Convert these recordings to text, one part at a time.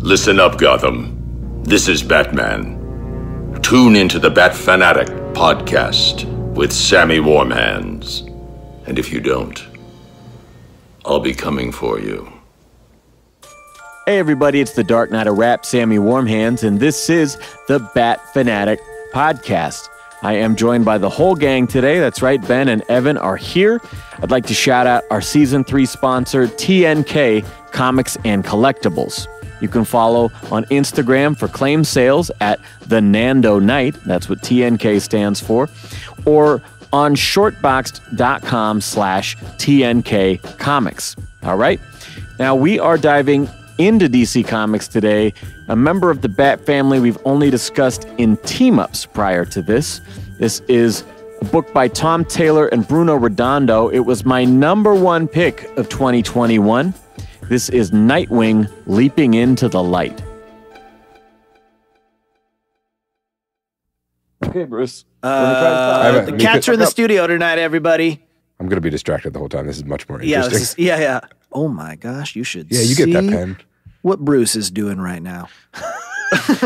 Listen up, Gotham. This is Batman. Tune into the Bat Fanatic podcast with Sammy Warmhands. And if you don't, I'll be coming for you. Hey everybody, it's the Dark Knight of Rap, Sammy Warmhands, and this is the Bat Fanatic podcast. I am joined by the whole gang today. That's right, Ben and Evan are here. I'd like to shout out our Season 3 sponsor, TNK Comics and Collectibles. You can follow on Instagram for claim sales at the Nando Night. That's what TNK stands for. Or on shortboxed.com/TNK Comics. All right. Now we are diving into DC Comics today. A member of the Bat family we've only discussed in team-ups prior to this. This is a book by Tom Taylor and Bruno Redondo. It was my number one pick of 2021. This is Nightwing Leaping into the Light. Okay, Bruce. The cats are in the studio tonight, everybody. I'm going to be distracted the whole time. This is much more interesting. Yeah. Oh my gosh, you should you get that pen. What Bruce is doing right now.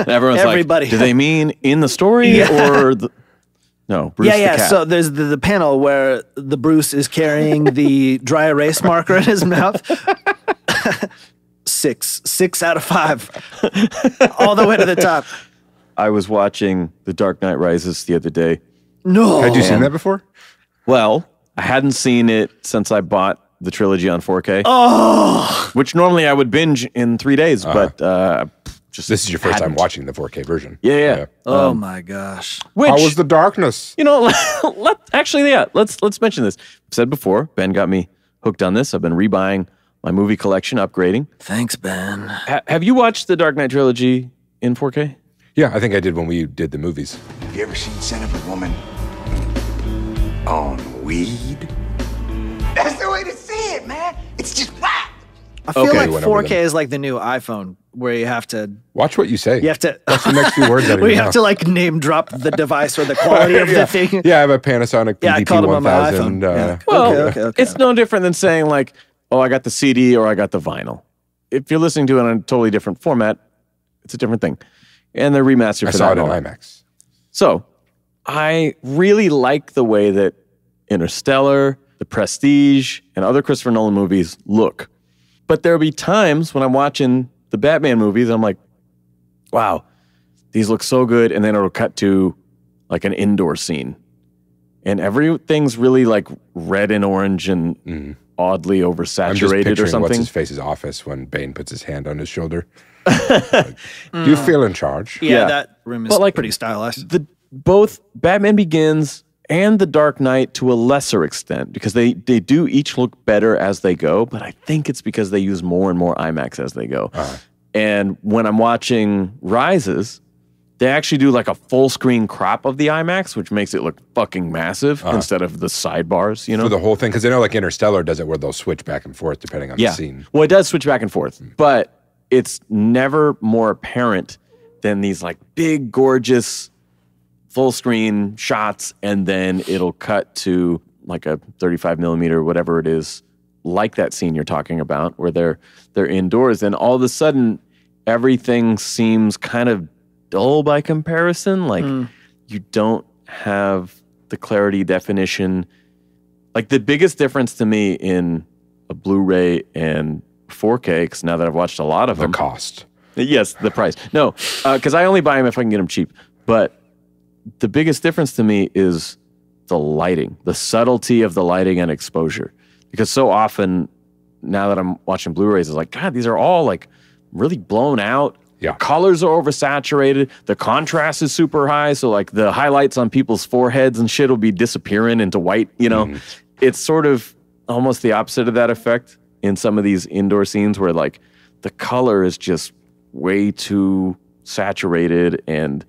Everyone's Everybody. like, do they mean in the story or... No, Bruce the cat. So there's the panel where the Bruce is carrying the dry erase marker in his mouth. 6 out of 5. All the way to the top. I was watching The Dark Knight Rises the other day. No. Had you seen that before? Well, I hadn't seen it since I bought the trilogy on 4K. Oh. Which normally I would binge in 3 days, but just this is your first time watching the 4K version. Yeah. Oh my gosh. Which, how was the darkness? You know, let's mention this. I've said before, Ben got me hooked on this. I've been rebuying my movie collection, upgrading. Thanks, Ben. Have you watched the Dark Knight trilogy in 4K? Yeah, I think I did when we did the movies. Have you ever seen Son of a Woman on weed? That's the way to see it, man. It's just whack. I feel like went over 4K them. is like the new iPhone, where you have to... Watch what you say. You have to... Watch the next few words out of where your you have mouth. to like name drop the device or the quality of the thing. Yeah, I have a Panasonic I PDP called him on my 1000. iPhone. Well, Okay. it's no different than saying like, oh, I got the CD or I got the vinyl. If you're listening to it on a totally different format, it's a different thing. And they're remastered I for saw that. it on IMAX. So I really like the way that Interstellar, The Prestige, and other Christopher Nolan movies look. But there'll be times when I'm watching the Batman movies, I'm like, wow, these look so good. And then it'll cut to like an indoor scene. And everything's really like red and orange and oddly I'm just oversaturated or picturing something. what's his face's office when Bane puts his hand on his shoulder. Like, do you feel in charge? Yeah, that room is But, like, pretty stylized. Both Batman Begins and The Dark Knight to a lesser extent, because they do each look better as they go, but I think it's because they use more and more IMAX as they go. And when I'm watching Rises, they actually do like a full screen crop of the IMAX, which makes it look fucking massive instead of the sidebars, you know? For the whole thing, because I know like Interstellar does it where they'll switch back and forth depending on the scene. Well, it does switch back and forth, but it's never more apparent than these like big, gorgeous full screen shots, and then it'll cut to like a 35 millimeter, whatever it is, like that scene you're talking about, where they're indoors, and all of a sudden everything seems kind of dull by comparison. Like you don't have the clarity, definition. Like the biggest difference to me in a Blu-ray and 4K, because now that I've watched a lot of them, The cost. Yes, the price. No, because I only buy them if I can get them cheap. But the biggest difference to me is the lighting, the subtlety of the lighting and exposure. Because so often, now that I'm watching Blu-rays, it's like, God, these are all like really blown out. Yeah. Colors are oversaturated. The contrast is super high. So like the highlights on people's foreheads and shit will be disappearing into white, you know? It's sort of almost the opposite of that effect in some of these indoor scenes where like the color is just way too saturated and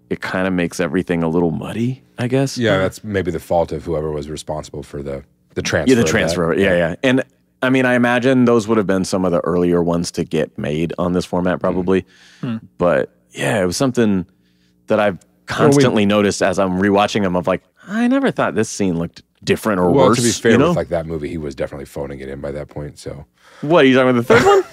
it kind of makes everything a little muddy, I guess. Yeah, that's maybe the fault of whoever was responsible for the transfer. Yeah, the transfer. Yeah. And I mean, I imagine those would have been some of the earlier ones to get made on this format probably. But yeah, it was something that I've constantly noticed as I'm rewatching them of like, I never thought this scene looked different or worse. To be fair, you know? with like that movie, he was definitely phoning it in by that point. So What, are you talking about the third one?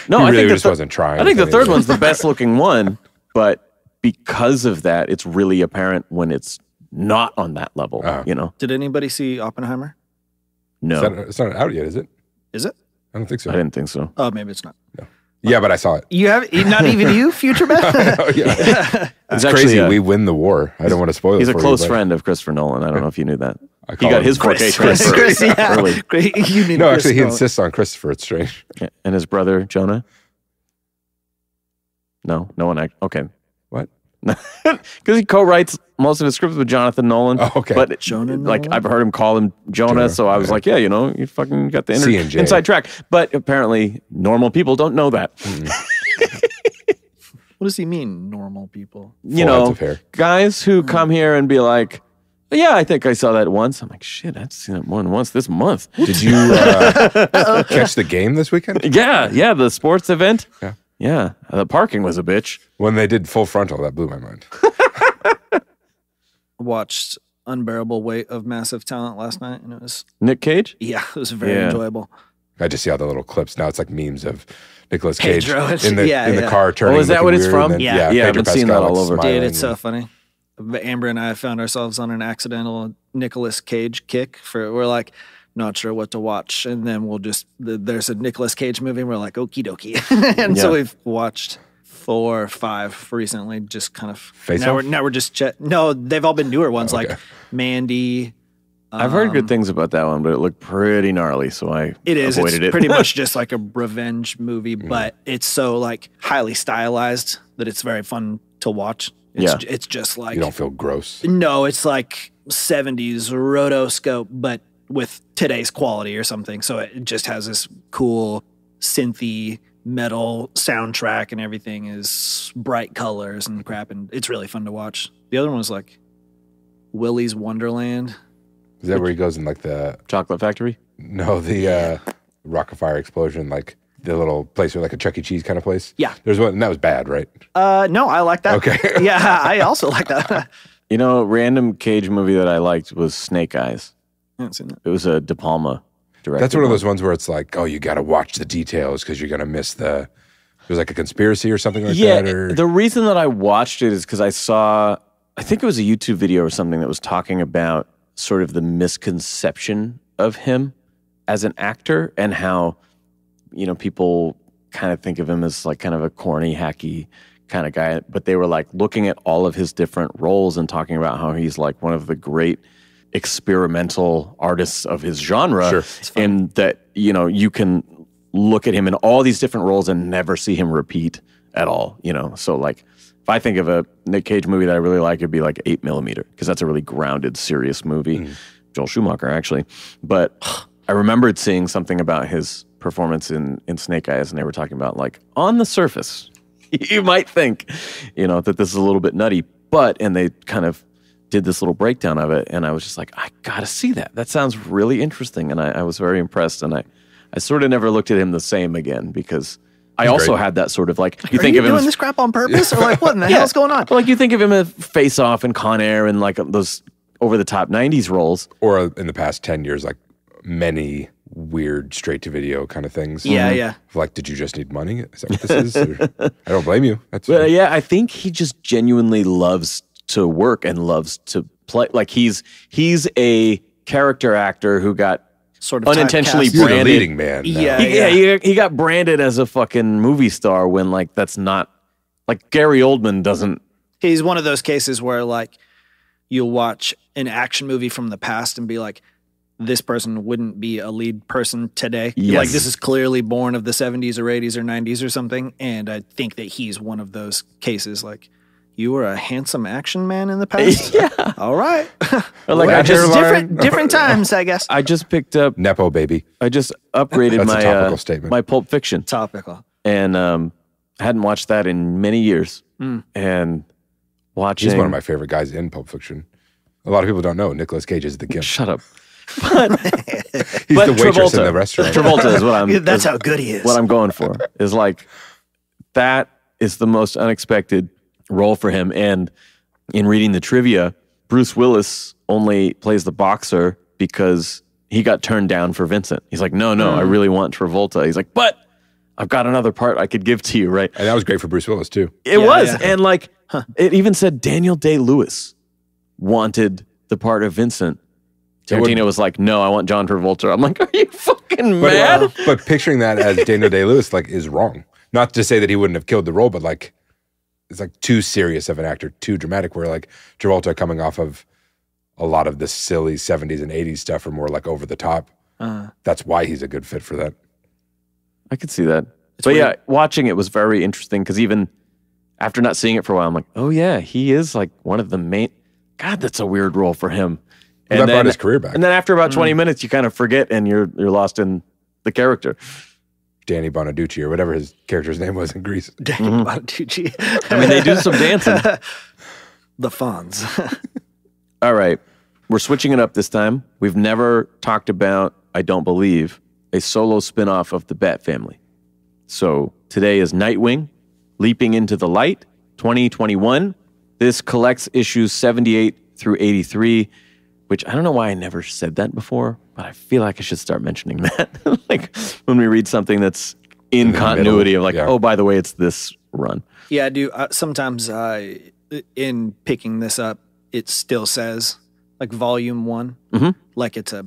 No, He I really think just wasn't trying. I think the with third anything. one's the best looking one, but because of that, it's really apparent when it's not on that level. You know, Did anybody see Oppenheimer? no, It's not out yet, is it? Is it? I don't think so. I didn't think so. Oh, maybe it's not. Yeah, but I saw it. You have not even you, future man. Oh, yeah. It's actually crazy. a- We win the war. I don't want to spoil He's it a for close you, but- friend of Christopher Nolan. I don't know if you knew that. I He call got him his 4K transfer Chris, yeah. early. Great. You need No, Chris actually, he Nolan. insists on Christopher. It's strange. Yeah, and his brother Jonah. No one. Okay, What? because he co-writes most of his scripts with Jonathan Nolan. Oh, okay. But Jonah like Nolan? I've heard him call him Jonah, Jonah, so I was yeah. like, yeah, you fucking got the C&J. inside track. But apparently, normal people don't know that. What does he mean, normal people? You Full heads know, of hair. guys who come here and be like, yeah, I think I saw that once. I'm like, shit, I've seen it more than once this month. Did you catch the game this weekend? Yeah, the sports event. Yeah. Yeah, the parking was a bitch. When they did full frontal, that blew my mind. Watched Unbearable Weight of Massive Talent last night, and it was Nick Cage? it was very Yeah. enjoyable. I just see all the little clips. Now it's like memes of Nicolas Cage Pedro. in the Yeah, in the yeah. car turning. Oh, is that looking what it's weird, from? and then- Yeah. Yeah, I've Pedro been seeing Pascal, that all like, over. Dude, smiling it's so and- funny. Amber and I found ourselves on an accidental Nicolas Cage kick. We're like, not sure what to watch, and then there's a Nicolas Cage movie, and we're like, okie dokie, and so Yeah. we've watched 4 or 5 recently. Just kind of Face now Off? we're just no, they've all been newer ones like Mandy. I've heard good things about that one, but it looked pretty gnarly, so I It is. avoided It's it. pretty much just like a revenge movie, but it's so like highly stylized that it's very fun to watch. It's just like You don't feel gross. no, it's like 70s rotoscope, but with today's quality or something. So it just has this cool synthy metal soundtrack, and everything is bright colors and crap, and it's really fun to watch. The other one was like Willy's Wonderland. Is that where he goes in like the Chocolate Factory? Rock-afire explosion, like the little place where like a Chuck E. Cheese kind of place? Yeah. There's one, and that was bad, right? No, I like that. Okay. Yeah, I also like that. You know, random Cage movie that I liked was Snake Eyes. I haven't seen that. It was a De Palma directed. That's one of those ones where it's like, oh, you got to watch the details because you're going to miss the. There's like a conspiracy or something like Yeah, that. Or the reason that I watched it is because I think it was a YouTube video or something that was talking about sort of the misconception of him as an actor and how, people kind of think of him as like kind of a corny, hacky kind of guy. But they were like looking at all of his different roles and talking about how he's like one of the great experimental artists of his genre. Sure. And that, you can look at him in all these different roles and never see him repeat at all, So like, if I think of a Nick Cage movie that I really like, it'd be like 8mm, because that's a really grounded, serious movie. Joel Schumacher, actually. But I remembered seeing something about his performance in Snake Eyes, and they were talking about like, on the surface, you might think, that this is a little bit nutty, and they kind of did this little breakdown of it, and I was just like, I gotta see that. That sounds really interesting, and I was very impressed, and I sort of never looked at him the same again, because I also great. had that sort of like, Are you doing this crap on purpose, or like what in the hell's going on? Well, like you think of him as Face Off and Con Air and like those over the top 90s roles. or in the past 10 years, like many weird straight to video kind of things. Yeah, yeah. Like, did you just need money? Is that what this is? Or- I don't blame you. That's But yeah, I think he just genuinely loves to work and loves to play. Like he's a character actor who got Sort of unintentionally typecast. you're the branded. leading man. now. Yeah. He got branded as a fucking movie star when like that's not like Gary Oldman doesn't. He's one of those cases where like you'll watch an action movie from the past and be like, this person wouldn't be a lead person today. Yes. Like this is clearly born of the 70s or 80s or 90s or something. And I think that he's one of those cases. Like, you were a handsome action man in the past? Yeah. All right. Like Well, I just different times, I guess. I just picked up. Nepo baby. I just upgraded That's a my topical statement. my Pulp Fiction. Topical. And hadn't watched that in many years. And watching. He's one of my favorite guys in Pulp Fiction. A lot of people don't know Nicolas Cage is the gimp. Shut up. He's the waitress in the restaurant. Travolta is what I'm. That's how good he is. What I'm going for is like that is the most unexpected role for him. And in reading the trivia, Bruce Willis only plays the boxer because he got turned down for Vincent. He's like, no, I really want Travolta. He's like, but I've got another part I could give to you, right? And that was great for Bruce Willis, too. It was. yeah. And like, it even said Daniel Day-Lewis wanted the part of Vincent. Tarantino was like, no, I want John Travolta. I'm like, are you fucking mad? But picturing that as Daniel Day-Lewis, like, is wrong. Not to say that he wouldn't have killed the role, but like, it's like too serious of an actor, too dramatic, where like Travolta coming off of a lot of the silly 70s and 80s stuff are more like over the top. That's why he's a good fit for that. I could see that. But yeah, watching it was very interesting because even after not seeing it for a while, I'm like, oh yeah, he is like one of the main. God, that's a weird role for him. And that brought his career back. And then after about 20 minutes, you kind of forget and you're lost in the character. Danny Bonaducci or whatever his character's name was in Grease. Danny Bonaducci. I mean, they do some dancing. The Fonz. All right. We're switching it up this time. We've never talked about, I don't believe, a solo spinoff of the Bat family. So today is Nightwing, Leaping into the Light, 2021. This collects issues 78 through 83, which I don't know why I never said that before, but I feel like I should start mentioning that. Like when we read something that's in continuity of like, oh, by the way, it's this run. Yeah, I do. Sometimes in picking this up, it still says like volume 1, like it's a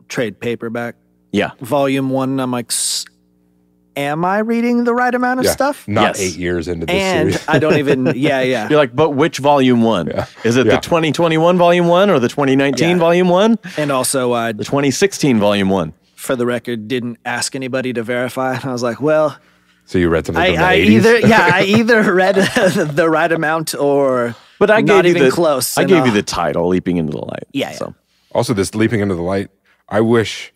trade paperback. Yeah. Volume 1, I'm like, am I reading the right amount of stuff? Not 8 years into this and series. I don't even, yeah. You're like, but which volume 1? Yeah. Is it the 2021 volume 1 or the 2019 volume 1? And also, The 2016 volume 1. for the record, didn't ask anybody to verify. And I was like, well, So you read something from the I 80s? I either read the right amount or But I not gave you even the, close. I And, gave you the title, Leaping into the Light. Yeah, So. Also, this Leaping into the Light, I wish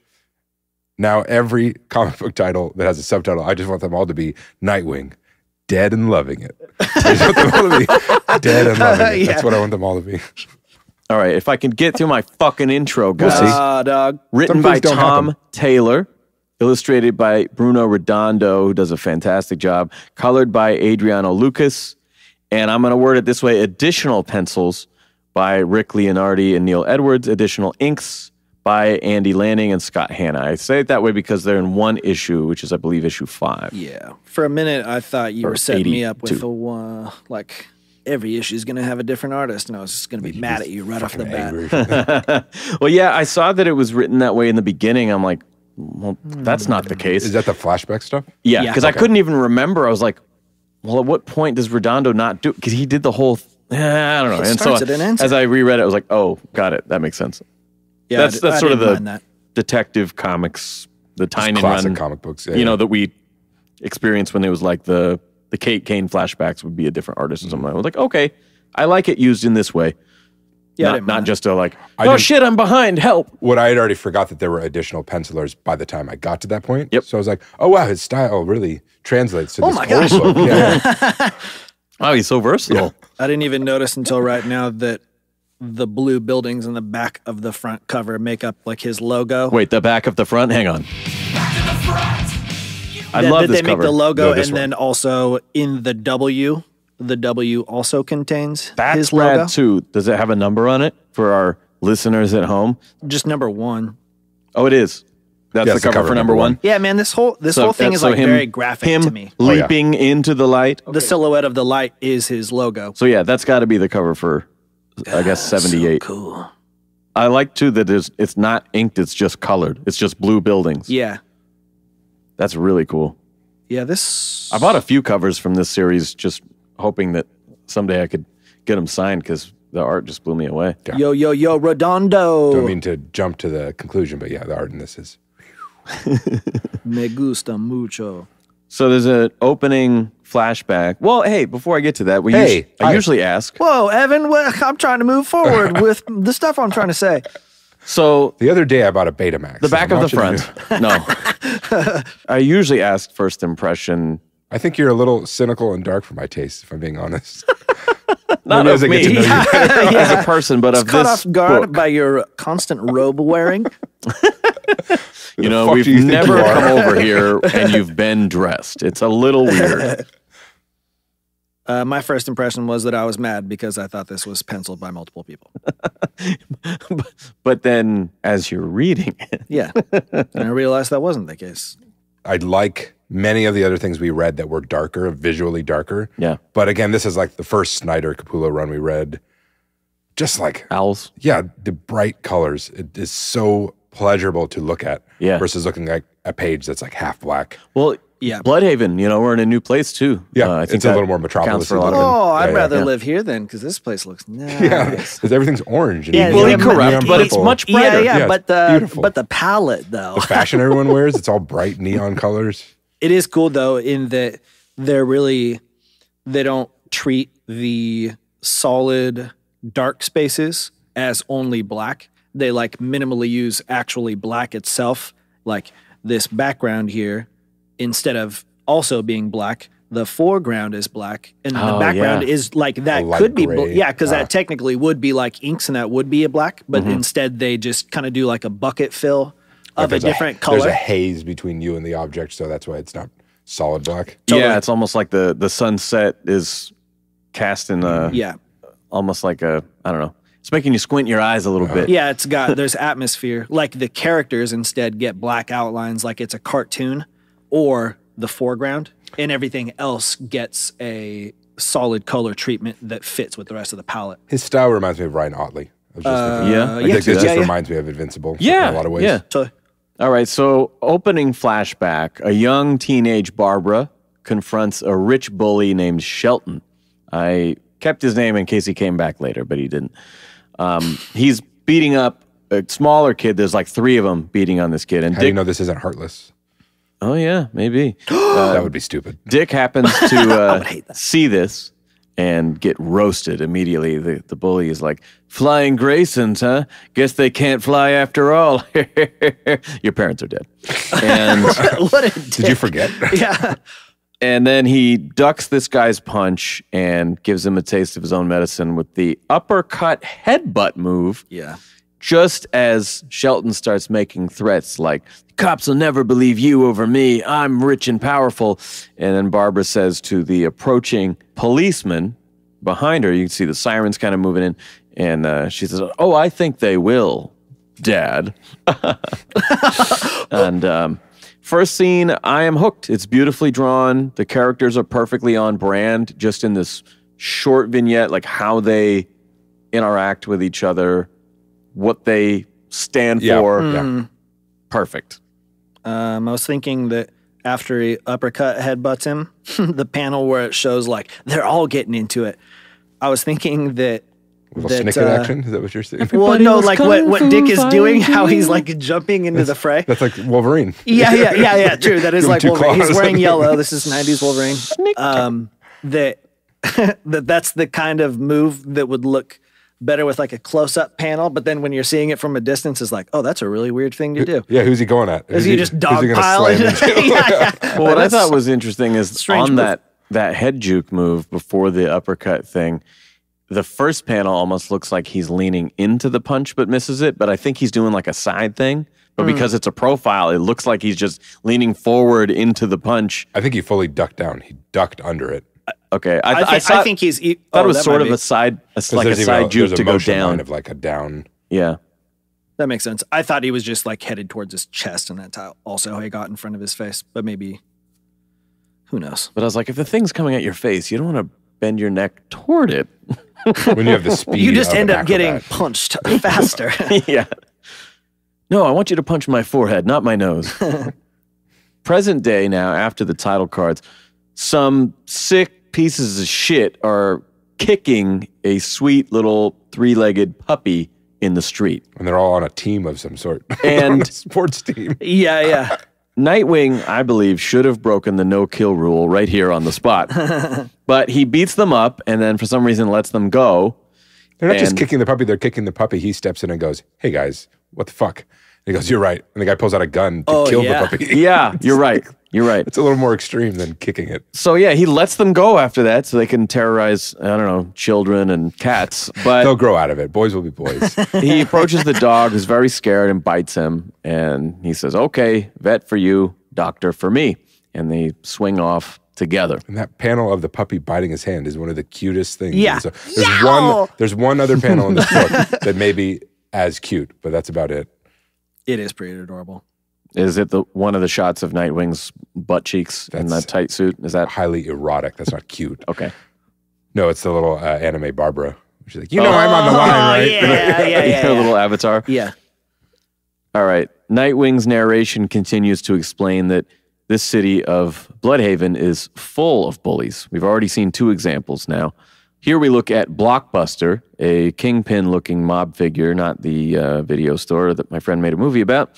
now every comic book title that has a subtitle, I just want them all to be Nightwing, Dead and Loving It. I just want them all to be Dead and Loving It. That's what I want them all to be. All right, if I can get through my fucking intro, guys. dog. Written Some by things don't Tom happen. Taylor, illustrated by Bruno Redondo, who does a fantastic job, colored by Adriano Lucas, and I'm going to word it this way, additional pencils by Rick Leonardi and Neil Edwards, additional inks by Andy Lanning and Scott Hanna. I say it that way because they're in one issue, which is, I believe, issue 5. Yeah. For a minute, I thought you Or were setting me up 82. with like every issue is going to have a different artist, and I was just going to be mad at you right off the bat. Angry. Well, yeah, I saw that it was written that way in the beginning. I'm like, well, that's not the case. Is that the flashback stuff? Yeah, Yeah. because I couldn't even remember. I was like, well, at what point does Redondo not do? Because he did the whole. I don't know. It And starts so it and ends as it. I reread it, I was like, oh, got it. That makes sense. Yeah, that's I sort of didn't mind the that. detective comics, the Tyne and Classic Run, comic books. you know, that we experienced when it was like the Kate Kane flashbacks would be a different artist or something. I was like, okay, I like it used in this way. Yeah, I not didn't mind that. just a like, I oh didn't- shit, I'm behind, help. What I had already forgot that there were additional pencilers by the time I got to that point. Yep. So I was like, oh wow, his style really translates to this my whole gosh. book. Yeah. Oh, he's so versatile. I didn't even notice until right now that the blue buildings in the back of the front cover make up like his logo. Wait, the back of the front? Hang on. I That- love that this they make cover. the logo, No, this and one. then also in the W also contains That's his rad logo. too. Does it have a number on it for our listeners at home? Just number 1. Oh, it is. That's Yeah, the it's the cover cover for number number 1. one. Yeah, man, this whole thing is like very graphic him to me. leaping into the light. The silhouette of the light is his logo. So yeah, that's got to be the cover for, I guess, 78. So cool. I like too that it's not inked; it's just colored. It's just blue buildings. Yeah. That's really cool. Yeah, this... I bought a few covers from this series, just hoping that someday I could get them signed because the art just blew me away. Yo, Redondo. Don't mean to jump to the conclusion, but yeah, the art in this is. Me gusta mucho. So there's an opening flashback. Well, hey, before I get to that, Hey, I hi. usually ask. Whoa, Evan, I'm trying to move forward with the stuff I'm trying to say. So The other day I bought a Betamax. the back I'm of the watching front. No. I usually ask first impression. I think you're a little cynical and dark for my taste, if I'm being honest. Not Maybe of as I get me to know you. as a person, but of Caught this off guard book. by your constant robe wearing. You know, fuck we've do you think never you are? come over here and you've been dressed. It's a little weird. My first impression was that I was mad because I thought this was penciled by multiple people. But then as you're reading it, Yeah. And I realized that wasn't the case. I like many of the other things we read that were darker, visually darker. Yeah. But again, this is like the first Snyder Capullo run we read. Just like Owls. Yeah, the bright colors. It is so pleasurable to look at. Yeah. Versus looking like a page that's like half black. Well, yeah. Bloodhaven, we're in a new place too. Yeah, I think it's a little more metropolis. For a lot of I'd rather live here then, because this place looks nice. Yeah, because everything's orange. And equally corrupt, but it's much brighter. Yeah, but the palette though. The fashion everyone wears, it's all bright neon colors. It is cool though in that they don't treat the solid dark spaces as only black. They like minimally use actually black itself, like this background here, instead of also being black, the foreground is black and the background is like that could be because that technically would be like inks and that would be a black, but instead they just kind of do like a bucket fill of a different color. There's a haze between you and the object, so that's why it's not solid black. Yeah, it's almost like the sunset is cast in almost like I don't know. It's making you squint your eyes a little bit. Yeah, there's atmosphere. Like the characters instead get black outlines like it's a cartoon, or the foreground, and everything else gets a solid color treatment that fits with the rest of the palette. His style reminds me of Ryan Otley. I think this just reminds me of Invincible in a lot of ways. Yeah. All right, so opening flashback, a young teenage Barbara confronts a rich bully named Shelton. I kept his name in case he came back later, but he didn't. He's beating up a smaller kid. There's like 3 of them beating on this kid. And How do you know this isn't Heartless? Oh, yeah, maybe. That would be stupid. Dick happens to see this and get roasted immediately. The bully is like, flying Graysons, huh? Guess they can't fly after all. Your parents are dead. And what a dick. Did you forget? Yeah. And then he ducks this guy's punch and gives him a taste of his own medicine with the uppercut headbutt move. Yeah. Just as Shelton starts making threats like, cops will never believe you over me. I'm rich and powerful. And then Barbara says to the approaching policeman behind her, you can see the sirens kind of moving in. And she says, oh, I think they will, Dad. And first scene, I am hooked. It's beautifully drawn. The characters are perfectly on brand, just in this short vignette, like how they interact with each other, what they stand for. Yeah. Perfect. I was thinking that after he uppercut headbutts him, the panel where it shows like they're all getting into it, I was thinking that snicket action? Is that what you're saying? Well, no, like what Dick is doing, how he's like jumping into the fray. That's like Wolverine. Yeah, true. That is like Wolverine. Claws. He's wearing yellow. This is 90s Wolverine. That's the kind of move that would look better with like a close-up panel, but then when you're seeing it from a distance, it's like, oh, that's a really weird thing to do. Yeah, who's he going at? Is he just dogpiling? Well, what I thought was interesting is on that head juke move before the uppercut thing, the first panel almost looks like he's leaning into the punch but misses it, but I think he's doing like a side thing. But because it's a profile, it looks like he's just leaning forward into the punch. I think he fully ducked down. He ducked under it. Okay, I think he's. Thought it was sort of a side, like a side juke to go down. Of like a down. Yeah, that makes sense. I thought he was just like headed towards his chest, and that's how also he got in front of his face. But maybe, who knows? But I was like, if the thing's coming at your face, you don't want to bend your neck toward it. When you have the speed, you just end up getting acrobat. punched faster. Yeah. No, I want you to punch my forehead, not my nose. Present day now, after the title cards, some sick pieces of shit are kicking a sweet little 3-legged puppy in the street. And they're all on a team of some sort. And a sports team. Yeah. Nightwing, I believe, should have broken the no-kill rule right here on the spot. But he beats them up and then for some reason lets them go. They're not just kicking the puppy, they're kicking the puppy. He steps in and goes, hey guys, what the fuck? And he goes, you're right. And the guy pulls out a gun to kill the puppy. Yeah, you're right. You're right. It's a little more extreme than kicking it. So yeah, he lets them go after that so they can terrorize, I don't know, children and cats. But they'll grow out of it. Boys will be boys. He approaches the dog who's very scared and bites him. And he says, okay, vet for you, doctor for me. And they swing off together. And that panel of the puppy biting his hand is one of the cutest things. Yeah. So there's one other panel in this book that may be as cute, but that's about it. It is pretty adorable. Is it one of the shots of Nightwing's butt cheeks in that tight suit? Is that highly erotic? That's not cute. okay? No, it's the little anime Barbara. She's like, I'm on the line, right? Her little avatar. Yeah. All right. Nightwing's narration continues to explain that this city of Bloodhaven is full of bullies. We've already seen 2 examples now. Here we look at Blockbuster, a kingpin-looking mob figure, not the video store that my friend made a movie about,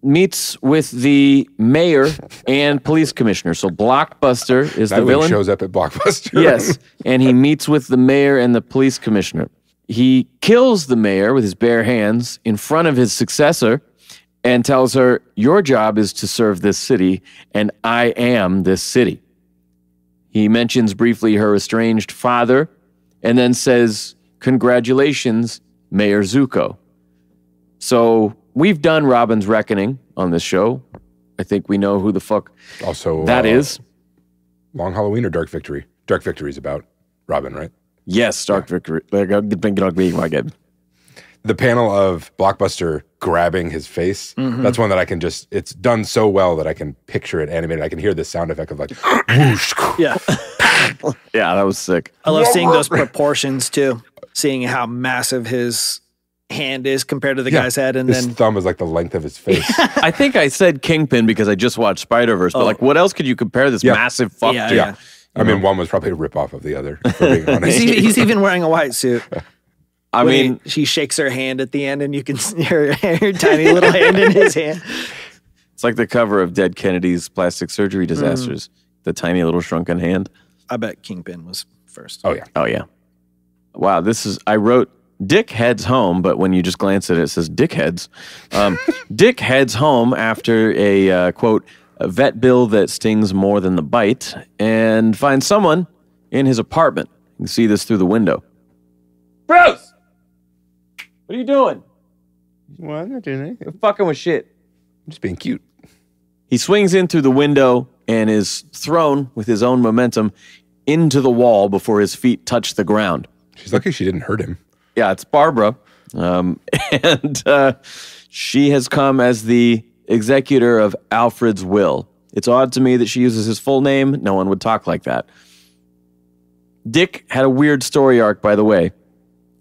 meets with the mayor and police commissioner. So Blockbuster is the villain. Shows up at Blockbuster. Yes, and he meets with the mayor and the police commissioner. He kills the mayor with his bare hands in front of his successor and tells her, your job is to serve this city, and I am this city. He mentions briefly her estranged father and then says, congratulations, Mayor Zuko. So we've done Robin's Reckoning on this show. I think we know who the fuck that is. Long Halloween or Dark Victory? Dark Victory is about Robin, right? Yes, Dark Victory. The panel of Blockbuster grabbing his face, that's one that I can it's done so well that I can picture it animated. I can hear the sound effect of like, whoosh. Yeah. Yeah, that was sick. I love seeing those proportions too. Seeing how massive his hand is compared to the guy's head. And his then thumb is like the length of his face. I think I said Kingpin because I just watched Spider-Verse, but like what else could you compare this massive fuck to? Yeah. I mean, one was probably a ripoff of the other, for being honest. he's even wearing a white suit. I mean, she shakes her hand at the end, and you can see her tiny little hand in his hand. it's like the cover of Dead Kennedy's Plastic Surgery Disasters. The tiny little shrunken hand. I bet Kingpin was first. Oh, yeah. Oh, yeah. Wow, I wrote Dick heads home, but when you just glance at it, it says Dick heads. Dick heads home after a, quote, a vet bill that stings more than the bite, and finds someone in his apartment. You can see this through the window. Bruce! What are you doing? Well, I'm not doing anything. You're fucking with shit. I'm just being cute. He swings in through the window and is thrown with his own momentum into the wall before his feet touch the ground. She's lucky she didn't hurt him. Yeah, it's Barbara. And she has come as the executor of Alfred's will. It's odd to me that she uses his full name. No one would talk like that. Dick had a weird story arc, by the way,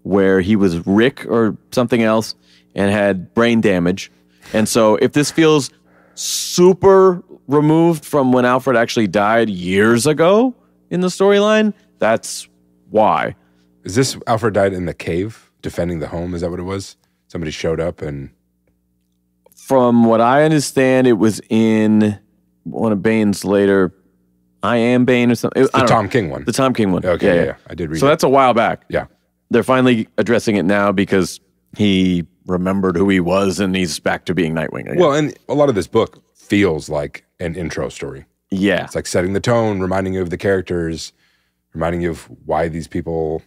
where he was Rick or something else and had brain damage. And so if this feels super removed from when Alfred actually died years ago in the storyline, that's why. Is this Alfred died in the cave defending the home? Is that what it was? Somebody showed up and... From what I understand, it was in one of Bane's later... I Am Bane or something. The Tom King one. The Tom King one. Okay, yeah. I did read So that's a while back. Yeah. They're finally addressing it now because he remembered who he was and he's back to being Nightwing again. Well, and a lot of this book feels like an intro story. Yeah. It's like setting the tone, reminding you of the characters, reminding you of why these people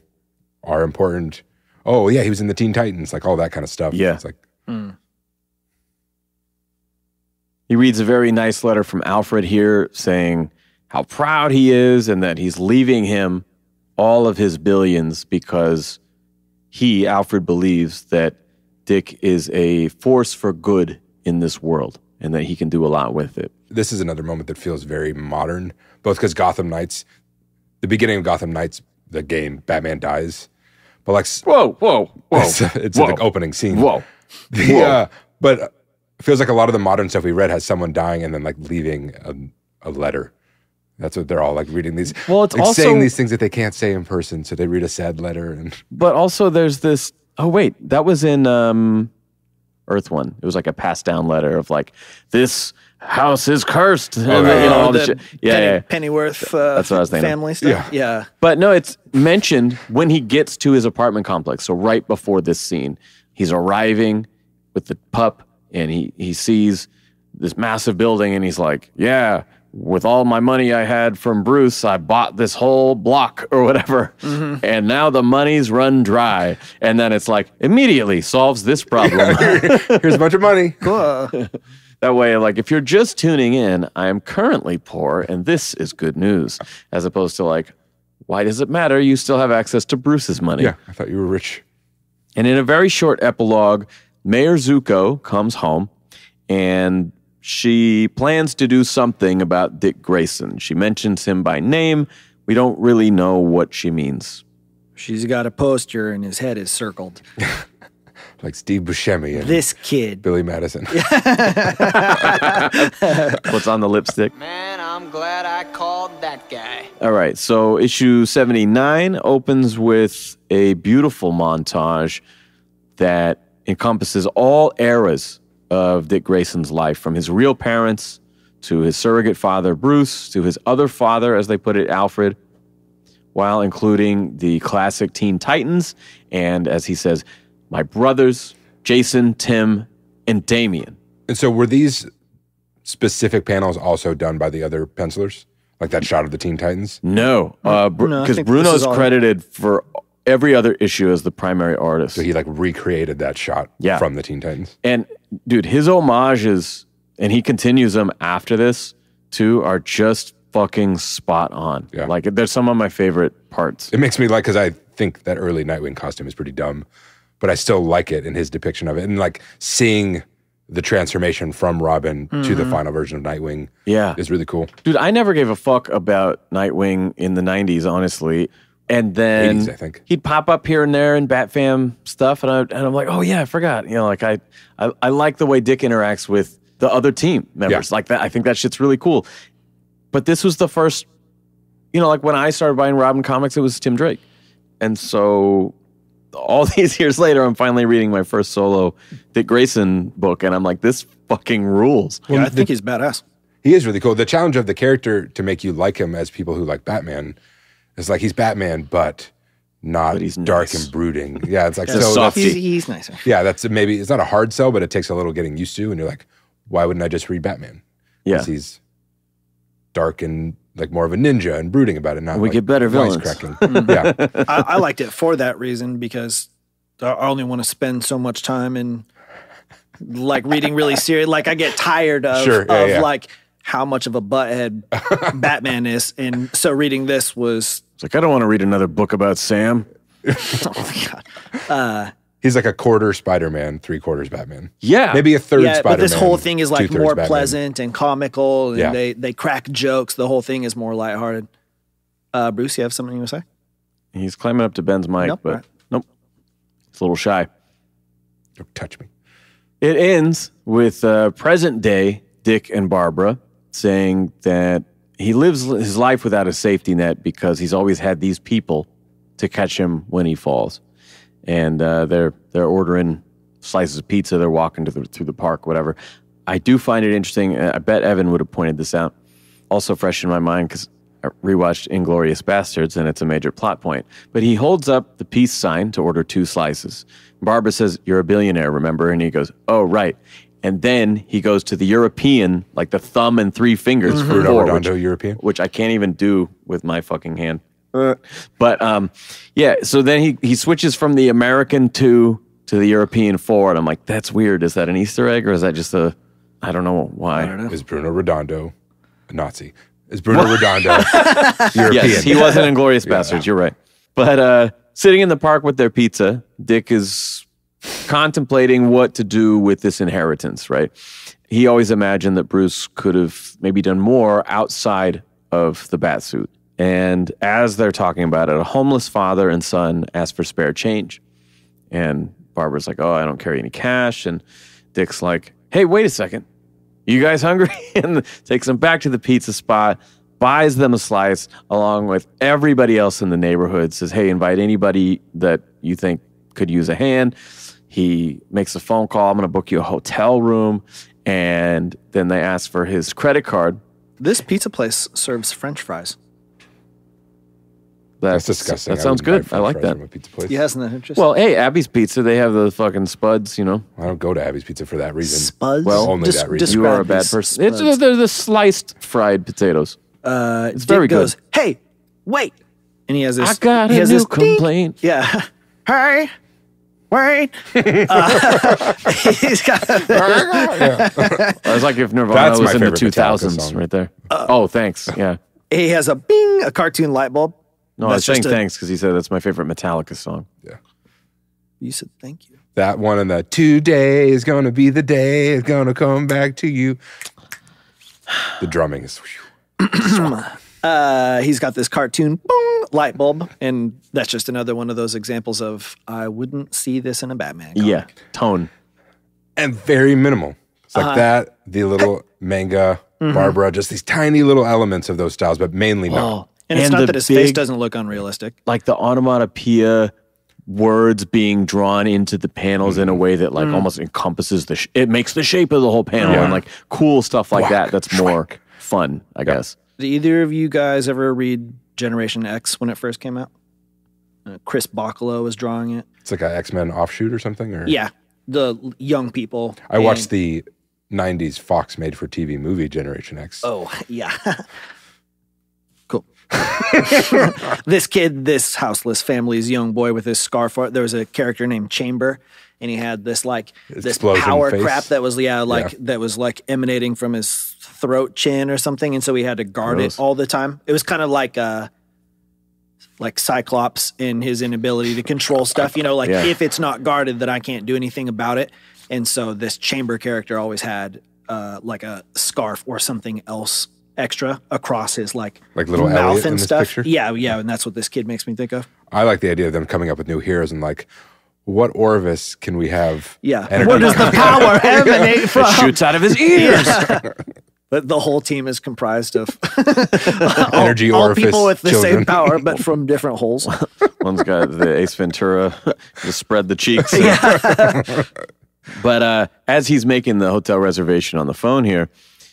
are important. Oh, yeah, he was in the Teen Titans, like all that kind of stuff. Yeah. It's like... He reads a very nice letter from Alfred here saying how proud he is and that he's leaving him all of his billions because he, Alfred, believes that Dick is a force for good in this world and that he can do a lot with it. This is another moment that feels very modern, both because Gotham Knights, the beginning of Gotham Knights, the game, Batman dies. But like... Whoa. It's whoa. the opening scene. Whoa. But it feels like a lot of the modern stuff we read has someone dying and then like leaving a letter. That's what they're all like reading these. Well, it's like also saying these things that they can't say in person, so they read a sad letter. But also, there's this. Oh wait, that was in Earth One. It was like a passed down letter of like, this house is cursed. All this shit. Yeah. Pennyworth. That's what I was thinking. Family stuff. Yeah. But no, it's mentioned when he gets to his apartment complex. So right before this scene, he's arriving with the pup, and he sees this massive building, and he's like, yeah. With all my money I had from Bruce, I bought this whole block or whatever. Mm-hmm. And now the money's run dry. And then it's like, immediately solves this problem. Here's a bunch of money. That way, like, if you're just tuning in, I am currently poor and this is good news. As opposed to like, why does it matter? You still have access to Bruce's money. Yeah, I thought you were rich. And in a very short epilogue, Mayor Zuko comes home and she plans to do something about Dick Grayson. She mentions him by name. We don't really know what she means. She's got a poster and his head is circled. Like Steve Buscemi and This kid. Billy Madison. What's on the lipstick? Man, I'm glad I called that guy. All right, so issue 79 opens with a beautiful montage that encompasses all eras of Dick Grayson's life, from his real parents to his surrogate father, Bruce, to his other father, as they put it, Alfred, while including the classic Teen Titans and, as he says, my brothers, Jason, Tim, and Damian. And so were these specific panels also done by the other pencilers? Like that shot of the Teen Titans? No, I because think Bruno's this is all- credited for every other issue as the primary artist. So he like recreated that shot from the Teen Titans? And dude, his homages, and he continues them after this too, are just fucking spot on. Yeah. Like, they're some of my favorite parts. It makes me like, because I think that early Nightwing costume is pretty dumb, but I still like it in his depiction of it. And like seeing the transformation from Robin to the final version of Nightwing is really cool. Dude, I never gave a fuck about Nightwing in the 90s, honestly. And then 80s, I think. he'd pop up here and there in Batfam stuff, and I'm like, oh yeah, I forgot. You know, like I like the way Dick interacts with the other team members. Yeah. Like that, I think that shit's really cool. But this was the first, you know, like when I started buying Robin comics, it was Tim Drake. And so all these years later, I'm finally reading my first solo Dick Grayson book, and I'm like, this fucking rules. Yeah, I think he's badass. He is really cool. The challenge of the character to make you like him as people who like Batman is like he's Batman, but he's dark nice. and brooding. Yeah, it's like a so. softie. That's, He's nicer. yeah, that's maybe it's not a hard sell, but it takes a little getting used to. And you're like, why wouldn't I just read Batman? Yeah. 'Cause he's dark and like more of a ninja and brooding about it. Not We like get better villains. wisecracking. Yeah, I liked it for that reason, because I only want to spend so much time in like reading really serious. Like I get tired of, Sure, yeah. like how much of a butthead Batman is. And so reading this was, It's like, I don't want to read another book about Sam. oh my God. he's like a quarter Spider-Man, 3/4 Batman. Yeah. Maybe a third Yeah, Spider-Man. but this whole thing is like 2/3 more Batman. pleasant and comical, and Yeah. they crack jokes. The whole thing is more lighthearted. Bruce, you have something you want to say? He's climbing up to Ben's mic, Nope, but all right. nope. It's a little shy. Don't touch me. It ends with present day Dick and Barbara saying that he lives his life without a safety net because he's always had these people to catch him when he falls. And they're ordering slices of pizza. They're walking through the park, whatever. I do find it interesting. I bet Evan would have pointed this out. Also fresh in my mind because I rewatched Inglourious Bastards, and it's a major plot point. But he holds up the peace sign to order 2 slices. Barbara says, "You're a billionaire, remember?" And he goes, "Oh, right." And then he goes to the European, like the thumb and 3 fingers for Bruno 4, Redondo European. which I can't even do with my fucking hand. But yeah, so then he switches from the American 2 to the European 4, and I'm like, that's weird. Is that an Easter egg, or is that just I don't know why. I don't know. Is Bruno Redondo a Nazi? Is Bruno Redondo European? Yes, he was in Inglourious Bastards. You're right. But sitting in the park with their pizza, Dick is contemplating what to do with this inheritance, right? He always imagined that Bruce could have maybe done more outside of the Batsuit. And as they're talking about it, a homeless father and son ask for spare change. And Barbara's like, "Oh, I don't carry any cash." And Dick's like, "Hey, wait a second. You guys hungry?" And takes them back to the pizza spot, buys them a slice along with everybody else in the neighborhood, says, "Hey, invite anybody that you think could use a hand." He makes a phone call. "I'm going to book you a hotel room." And then they ask for his credit card. This pizza place serves French fries. That's disgusting. That sounds good. I like that. From a pizza place. Yeah, isn't that interesting? Well, hey, Abby's Pizza, they have the fucking spuds, you know. I don't go to Abby's Pizza for that reason. Spuds? Well, only that reason. You are a describe bad these person. It's spuds. they're the sliced fried potatoes. It's very good. goes, "Hey, wait!" And he has this. I got he a has new this ding. complaint. Yeah. Hey, wait. He's got. It was like if Nirvana That's was my in the favorite Metallica 2000s song. right there. Oh, thanks. Yeah. He has a bing, a cartoon light bulb. No, I was That's saying just a- thanks because he said that's my favorite Metallica song. You said thank you. That one and the today is going to be the day, it's going to come back to you. The drumming is... He's got this cartoon boom, light bulb, and that's just another one of those examples of I wouldn't see this in a Batman comic. Yeah, tone. And very minimal. It's like that, the little manga, Barbara, just these tiny little elements of those styles, but mainly not. And it's not that his face doesn't look unrealistic. Like the onomatopoeia words being drawn into the panels in a way that like almost encompasses it makes the shape of the whole panel and like cool stuff like that. That's more fun, I guess. Did either of you guys ever read Generation X when it first came out? Chris Bacalo was drawing it. It's like an X-Men offshoot or something? Or? Yeah, the young people. I watched the 90s Fox made-for-TV movie Generation X. Oh, yeah. Cool. This kid, this houseless family's young boy with his scarf. There was a character named Chamber, and he had this like this explosion power face. crap that was that was like emanating from his throat, chin, or something, and so he had to guard it all the time. It was kind of like Cyclops in his inability to control stuff. You know, like if it's not guarded, then I can't do anything about it. And so this Chamber character always had like a scarf or something else extra across his like little mouth Elliot and in this stuff. picture? Yeah, and that's what this kid makes me think of. I like the idea of them coming up with new heroes and like, what Orvis can we have? Yeah. energy Where does the power emanate from? It shoots out of his ears. But the whole team is comprised of Energy all orifice people with the children. same power, but from different holes. One's got the Ace Ventura, just spread the cheeks. But as he's making the hotel reservation on the phone here,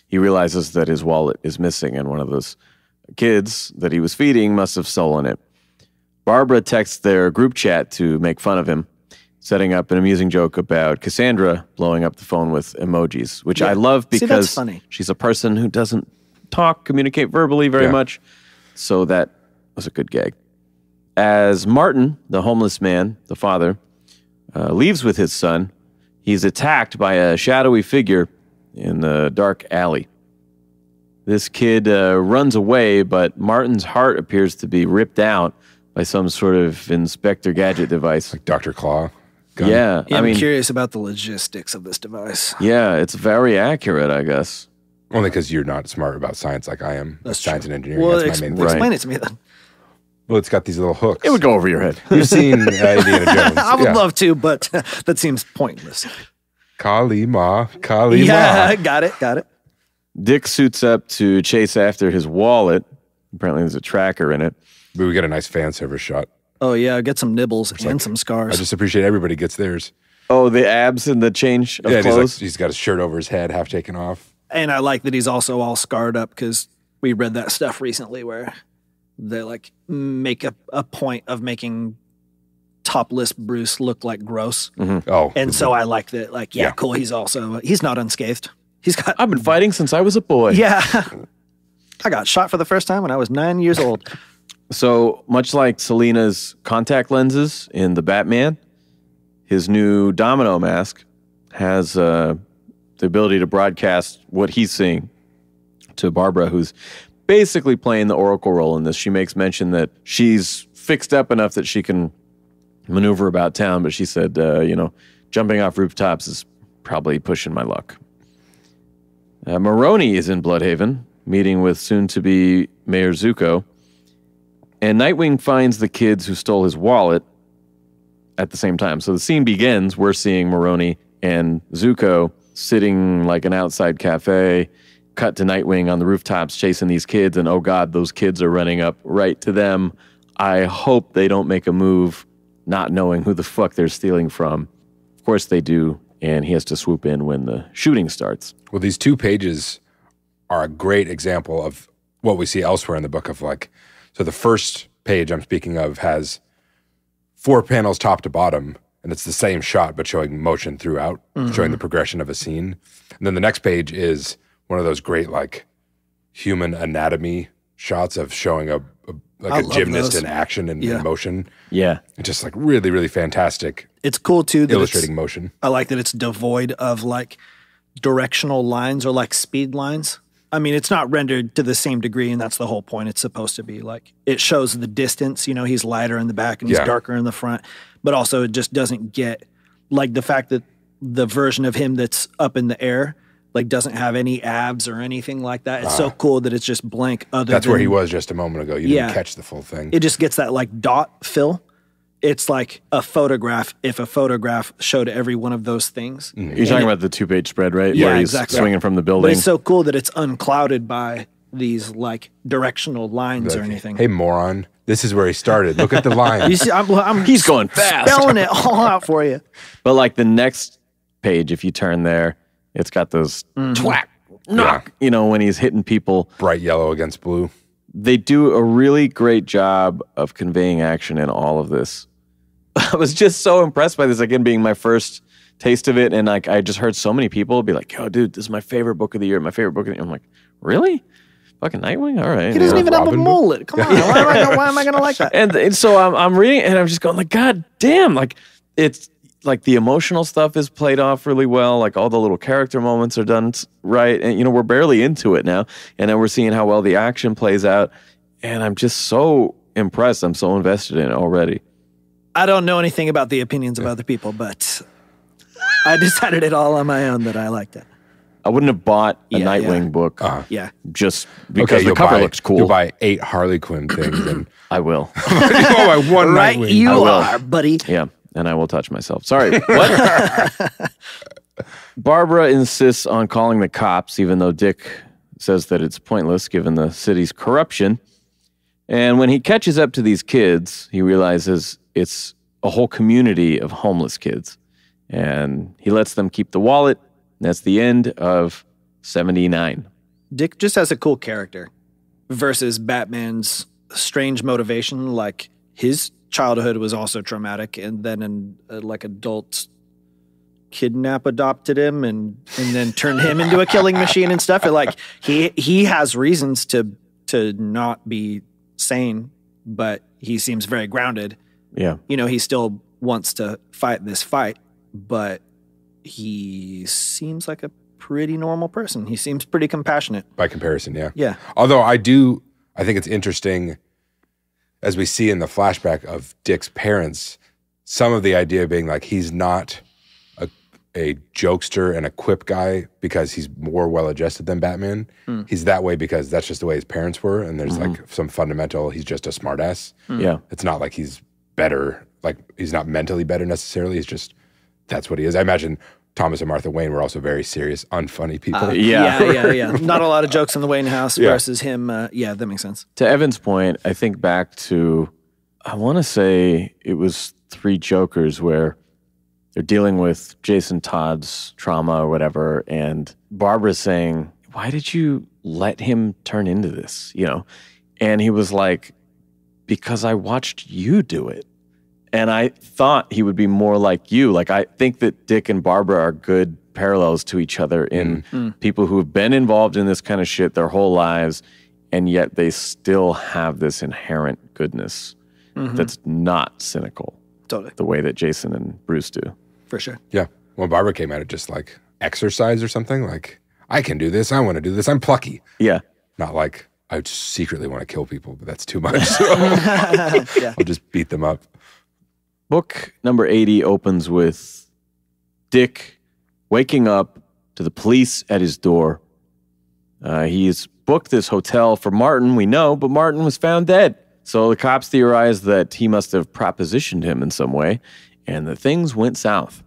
he realizes that his wallet is missing, and one of those kids that he was feeding must have stolen it. Barbara texts their group chat to make fun of him, setting up an amusing joke about Cassandra blowing up the phone with emojis, which I love because that's funny. she's a person who doesn't communicate verbally very much. So that was a good gag. As Martin, the homeless man, the father, leaves with his son, he's attacked by a shadowy figure in the dark alley. This kid runs away, but Martin's heart appears to be ripped out by some sort of Inspector Gadget device. Like Dr. Claw. Gun. Yeah, I I'm mean, curious about the logistics of this device. yeah, it's very accurate, I guess. Only because you're not smart about science like I am. That's Science true. and engineering, Well, that's my main thing. explain it to me then. Well, it's got these little hooks. It would go over your head. You've seen Indiana Jones. I would love to, but that seems pointless. Kali Ma. Yeah, got it. Dick suits up to chase after his wallet. Apparently there's a tracker in it. But we get a nice fan service shot. Oh, yeah, get some nibbles and some scars. I just appreciate everybody gets theirs. Oh, the abs and the change of Yeah, and clothes? he's got his shirt over his head, half taken off. And I like that he's also all scarred up because we read that stuff recently where they like make a point of making topless Bruce look like gross. Oh. And so I like that, like, yeah, cool. He's not unscathed. He's got, I've been fighting since I was a boy. yeah. I got shot for the first time when I was 9 years old. So much like Selina's contact lenses in The Batman, his new domino mask has the ability to broadcast what he's seeing to Barbara, who's basically playing the Oracle role in this. She makes mention that she's fixed up enough that she can maneuver about town, but she said, jumping off rooftops is probably pushing my luck. Maroni is in Bloodhaven, meeting with soon-to-be Mayor Zuko, and Nightwing finds the kids who stole his wallet at the same time. So the scene begins, we're seeing Maroni and Zuko sitting like an outside cafe, cut to Nightwing on the rooftops chasing these kids, and oh God, those kids are running up right to them. I hope they don't make a move not knowing who the fuck they're stealing from. Of course they do, and he has to swoop in when the shooting starts. Well, these 2 pages are a great example of what we see elsewhere in the book of like, so the first page I'm speaking of has 4 panels top to bottom, and it's the same shot but showing motion throughout, showing the progression of a scene. And then the next page is one of those great like human anatomy shots of showing a gymnast those. in action and in motion. Yeah. It's just like really, really fantastic It's cool too that illustrating motion. I like that it's devoid of like directional lines or like speed lines. I mean, it's not rendered to the same degree, and that's the whole point. It's supposed to be like, it shows the distance, he's lighter in the back and he's darker in the front, but also it just doesn't get like the fact that the version of him that's up in the air like doesn't have any abs or anything like that. It's so cool that it's just blank. That's where he was just a moment ago. You didn't catch the full thing. It just gets that like dot fill. It's like a photograph if a photograph showed every one of those things. You're talking about the 2-page spread, right? Yeah, Where he's exactly. swinging from the But building. it's so cool that it's unclouded by these like directional lines or anything. Hey, moron. This is where he started. Look at the line. You see, I'm He's going fast. spelling it all out for you. But like the next page, if you turn there, it's got those twack, knock, you know, when he's hitting people. Bright yellow against blue. They do a really great job of conveying action in all of this. I was just so impressed by this, again, being my first taste of it. And like, I just heard so many people be like, "Yo, dude, this is my favorite book of the year. My favorite book of the year." I'm like, really? Fucking Nightwing? All right. He doesn't even have a Robin mullet. Come on. Why am I gonna like that? And so I'm reading it and I'm just going like, God damn. Like, it's like the emotional stuff is played off really well. Like all the little character moments are done right. And, you know, we're barely into it now. And then we're seeing how well the action plays out. And I'm just so impressed. I'm so invested in it already. I don't know anything about the opinions of other people, but I decided it all on my own that I liked it. I wouldn't have bought a Yeah, Nightwing yeah. book Yeah. just because the you'll cover buy- looks cool. You'll buy 8 Harley Quinn things and I will. you'll buy one Right, Nightwing. you will. are, buddy. Yeah, and I will touch myself. Sorry. What? Barbara insists on calling the cops, even though Dick says that it's pointless given the city's corruption. And when he catches up to these kids, he realizes it's a whole community of homeless kids. And he lets them keep the wallet. That's the end of 79. Dick just has a cool character versus Batman's strange motivation. Like his childhood was also traumatic, and then like adults adopted him and then turned him into a killing machine and stuff. And like he has reasons to not be sane, but he seems very grounded. Yeah. You know, he still wants to fight this fight, but he seems like a pretty normal person. He seems pretty compassionate. By comparison, yeah. Yeah. Although I think it's interesting, as we see in the flashback of Dick's parents, some of the idea being like he's not a jokester and a quip guy because he's more well-adjusted than Batman. He's that way because that's just the way his parents were, and there's like some fundamental, he's just a smartass. Yeah. It's not like he's better, like he's not mentally better necessarily, it's just that's what he is. I imagine Thomas and Martha Wayne were also very serious, unfunny people. Yeah. Not a lot of jokes in the Wayne house versus him. Yeah, that makes sense. To Evan's point, I think back to, I want to say it was 3 Jokers where they're dealing with Jason Todd's trauma or whatever, and Barbara's saying, "Why did you let him turn into this?" You know, and he was like, "Because I watched you do it. And I thought he would be more like you." Like, I think that Dick and Barbara are good parallels to each other in people who have been involved in this kind of shit their whole lives, and yet they still have this inherent goodness that's not cynical. Totally. The way that Jason and Bruce do. For sure. Yeah. When Barbara came at it just like exercise or something, like, I can do this, I want to do this, I'm plucky. Yeah. Not like, I just secretly want to kill people, but that's too much. So I'll just beat them up. Book number 80 opens with Dick waking up to the police at his door. He's booked this hotel for Martin, we know, but Martin was found dead. So the cops theorize that he must have propositioned him in some way, and that things went south.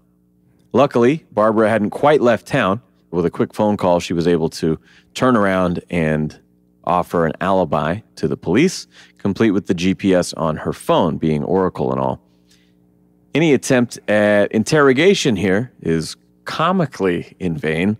Luckily, Barbara hadn't quite left town. With a quick phone call, she was able to turn around and offer an alibi to the police, complete with the GPS on her phone being Oracle and all. Any attempt at interrogation here is comically in vain,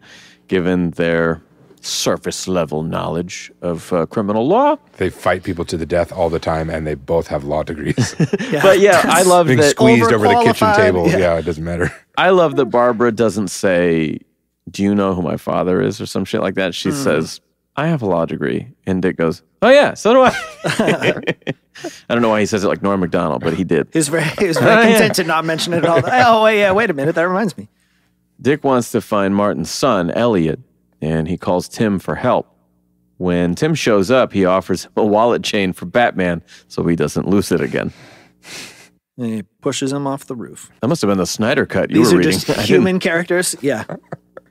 given their surface-level knowledge of criminal law. They fight people to the death all the time, and they both have law degrees. But yeah, I love Being that. squeezed over the kitchen Overqualified, table. yeah. Yeah, it doesn't matter. I love that Barbara doesn't say, "Do you know who my father is?" or some shit like that. She says, "I have a law degree." And Dick goes, "Oh yeah, so do I." I don't know why he says it like Norm Macdonald, but he did. He was very content to not mention it at all. Oh, yeah, wait a minute. That reminds me. Dick wants to find Martin's son, Elliot, and he calls Tim for help. When Tim shows up, he offers him a wallet chain for Batman so he doesn't lose it again. And he pushes him off the roof. That must have been the Snyder cut you These were are reading. just human characters. Yeah.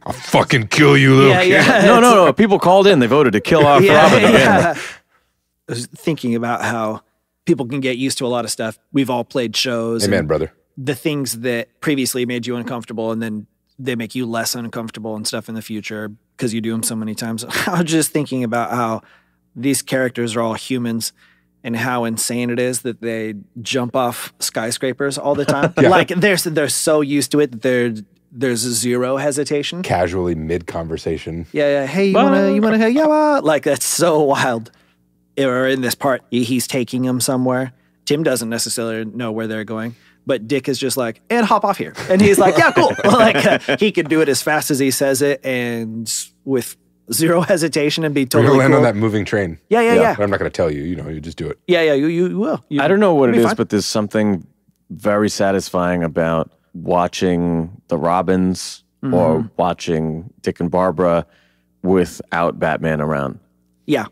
I'll fucking kill you, little kid. Yeah. No. People called in. They voted to kill off Robin again. I was thinking about how people can get used to a lot of stuff. We've all played shows. Amen, and brother. the things that previously made you uncomfortable and then they make you less uncomfortable and stuff in the future because you do them so many times. I was just thinking about how these characters are all humans and how insane it is that they jump off skyscrapers all the time. Like they're so used to it that there's zero hesitation. Casually mid-conversation. Yeah. Hey, you wanna, yeah, like that's so wild. Or in this part, he's taking him somewhere. Tim doesn't necessarily know where they're going, but Dick is just like, and hop off here. And he's like, yeah, cool. Like he could do it as fast as he says it and with zero hesitation and be We're totally going to land cool. on that moving train. Yeah. But I'm not going to tell you. You just do it. Yeah, you will. I don't know what it It'll be is, fine. but there's something very satisfying about watching the Robins or watching Dick and Barbara without Batman around. Yeah.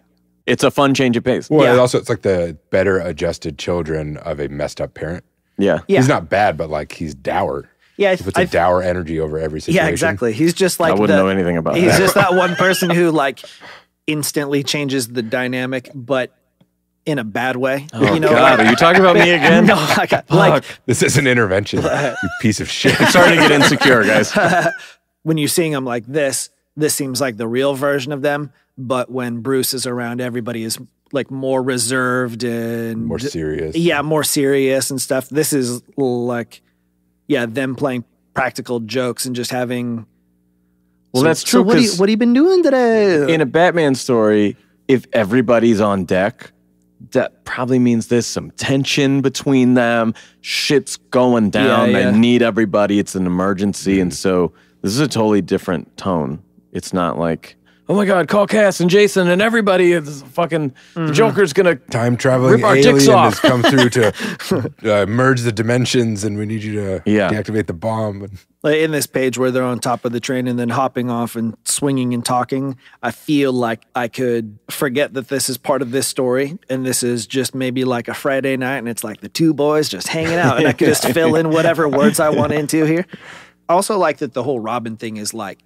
It's a fun change of pace. Well, Yeah. it's like the better adjusted children of a messed up parent. Yeah. Yeah. He's not bad, but like he's dour. Yeah, He puts a dour energy over every situation. Yeah, exactly. He's just like I wouldn't know anything about He's that. just that one person who like instantly changes the dynamic, but in a bad way. Oh, God, are you talking about me again? No, like This is an intervention, you piece of shit. I'm starting to get insecure, guys. when you're seeing them like this seems like the real version of them. But when Bruce is around, everybody is like more reserved and More serious. Yeah, more serious and stuff. This is like, them playing practical jokes and just having. Well, that's true. So what have you been doing today? In a Batman story, if everybody's on deck, that probably means there's some tension between them. Shit's going down. Yeah. They need everybody. It's an emergency. And so this is a totally different tone. It's not like, oh my God, call Cass and Jason and everybody. It's fucking the Joker's going to Time traveling rip our alien dicks has off. come through to merge the dimensions, and we need you to deactivate the bomb. Like in this page where they're on top of the train and then hopping off and swinging and talking, I feel like I could forget that this is part of this story and this is just maybe like a Friday night and it's like the two boys just hanging out and I could just fill in whatever words I want into here. I also like that the whole Robin thing is like,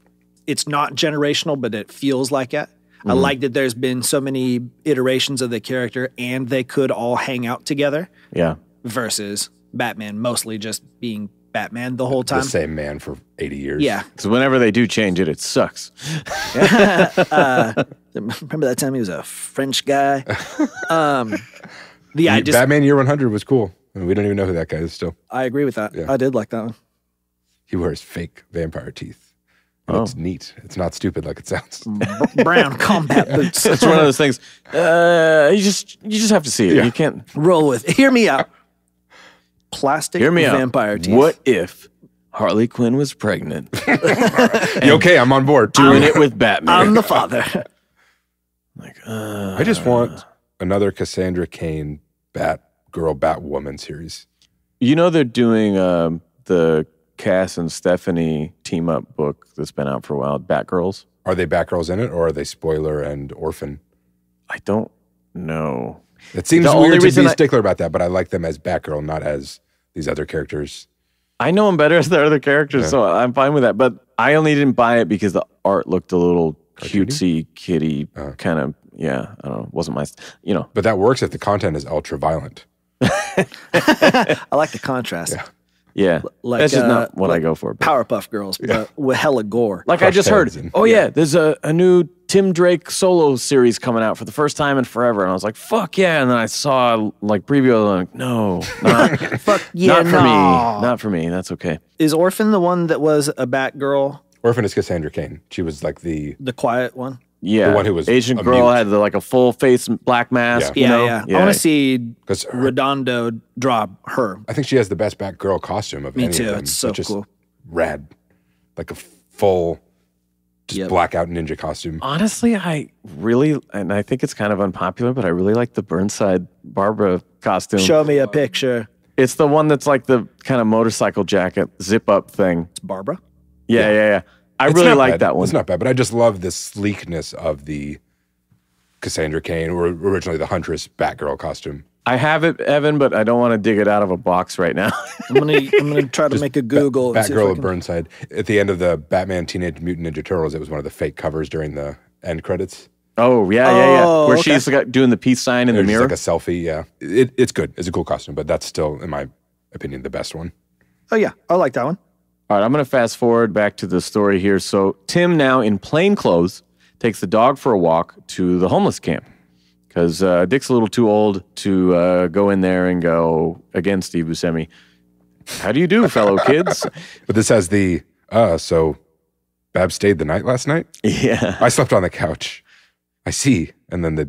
it's not generational, but it feels like it. I like that there's been so many iterations of the character and they could all hang out together. Yeah. Versus Batman mostly just being Batman the whole time. The same man for 80 years. Yeah. Because whenever they do change it, it sucks. Remember that time he was a French guy? Batman Year 100 was cool. I mean, we don't even know who that guy is still. I agree with that. Yeah. I did like that one. He wears fake vampire teeth. And it's neat. It's not stupid like it sounds. Brown combat boots. It's one of those things. You just have to see it. Yeah. You can't. Roll with. Hear me out. Plastic Hear me out. vampire teeth. What if Harley Quinn was pregnant? You okay? I'm on board. Doing it with Batman. I'm the father. I just want another Cassandra Cain Batwoman series. You know they're doing the Cass and Stephanie team up book that's been out for a while, Batgirls. Are they Batgirls in it, or are they Spoiler and Orphan? I don't know. It seems The only weird to reason be I- stickler about that, but I like them as Batgirl, not as these other characters. I know them better as their other characters, so I'm fine with that. But I only didn't buy it because the art looked a little cutesy, kitty, kind of. Yeah, I don't know. Wasn't my, But that works if the content is ultra violent. I like the contrast. Yeah, Like, that's just not what I like go for. But Powerpuff Girls, but with hella gore. like I just heard, heads and- there's a new Tim Drake solo series coming out for the first time in forever, and I was like, fuck yeah! And then I saw like preview, and I'm like, no, not, Fuck yeah, not for no. me, not for me. That's okay. Is Orphan the one that was a Batgirl, Orphan is Cassandra Cain. She was like the quiet one? Yeah, The one who was Asian a girl mute. had like a full face black mask. Yeah. you know? Yeah. I want to see 'Cause her- Redondo draw her. I think she has the best Batgirl costume of Me any too. of them. It's so Just cool. rad. Like a full just Yep. blackout ninja costume. Honestly, I really, and I think it's kind of unpopular, but I really like the Burnside Barbara costume. Show me a picture. It's the one that's like the kind of motorcycle jacket zip up thing. It's Barbara. Yeah. I It's really not like bad. that one. It's not bad, but I just love the sleekness of the Cassandra Cain, or originally the Huntress Batgirl costume. I have it, Evan, but I don't want to dig it out of a box right now. I'm gonna try to make a Google. and see if I Batgirl of can- Burnside. At the end of the Batman Teenage Mutant Ninja Turtles, it was one of the fake covers during the end credits. Oh, yeah. Oh, Where okay. she's doing the peace sign in the It's mirror. like a selfie, yeah. It's good. It's a cool costume, but that's still, in my opinion, the best one. Oh yeah, I like that one. All right, I'm going to fast forward back to the story here. So Tim, now in plain clothes, takes the dog for a walk to the homeless camp because Dick's a little too old to go in there and go, again, Steve Buscemi, how do you do, fellow kids? But this has the, so Bab stayed the night last night? Yeah. I slept on the couch. I see. And then the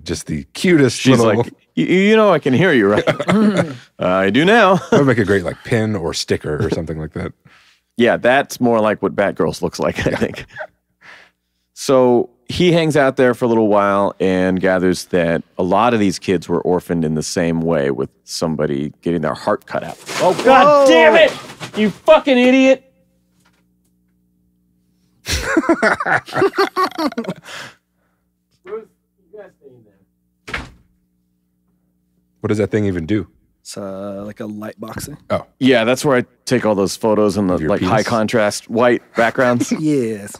cutest She's little... like, you know I can hear you, right? I do now. That would make a great pin or sticker or something like that. Yeah, that's more like what Batgirls looks like, I think. So he hangs out there for a little while and gathers that a lot of these kids were orphaned in the same way, with somebody getting their heart cut out. Oh, God damn it! You fucking idiot! What does that thing even do? It's like a light boxing. Oh, Yeah, that's where I take all those photos in the Of your penis? high contrast white backgrounds. Yes.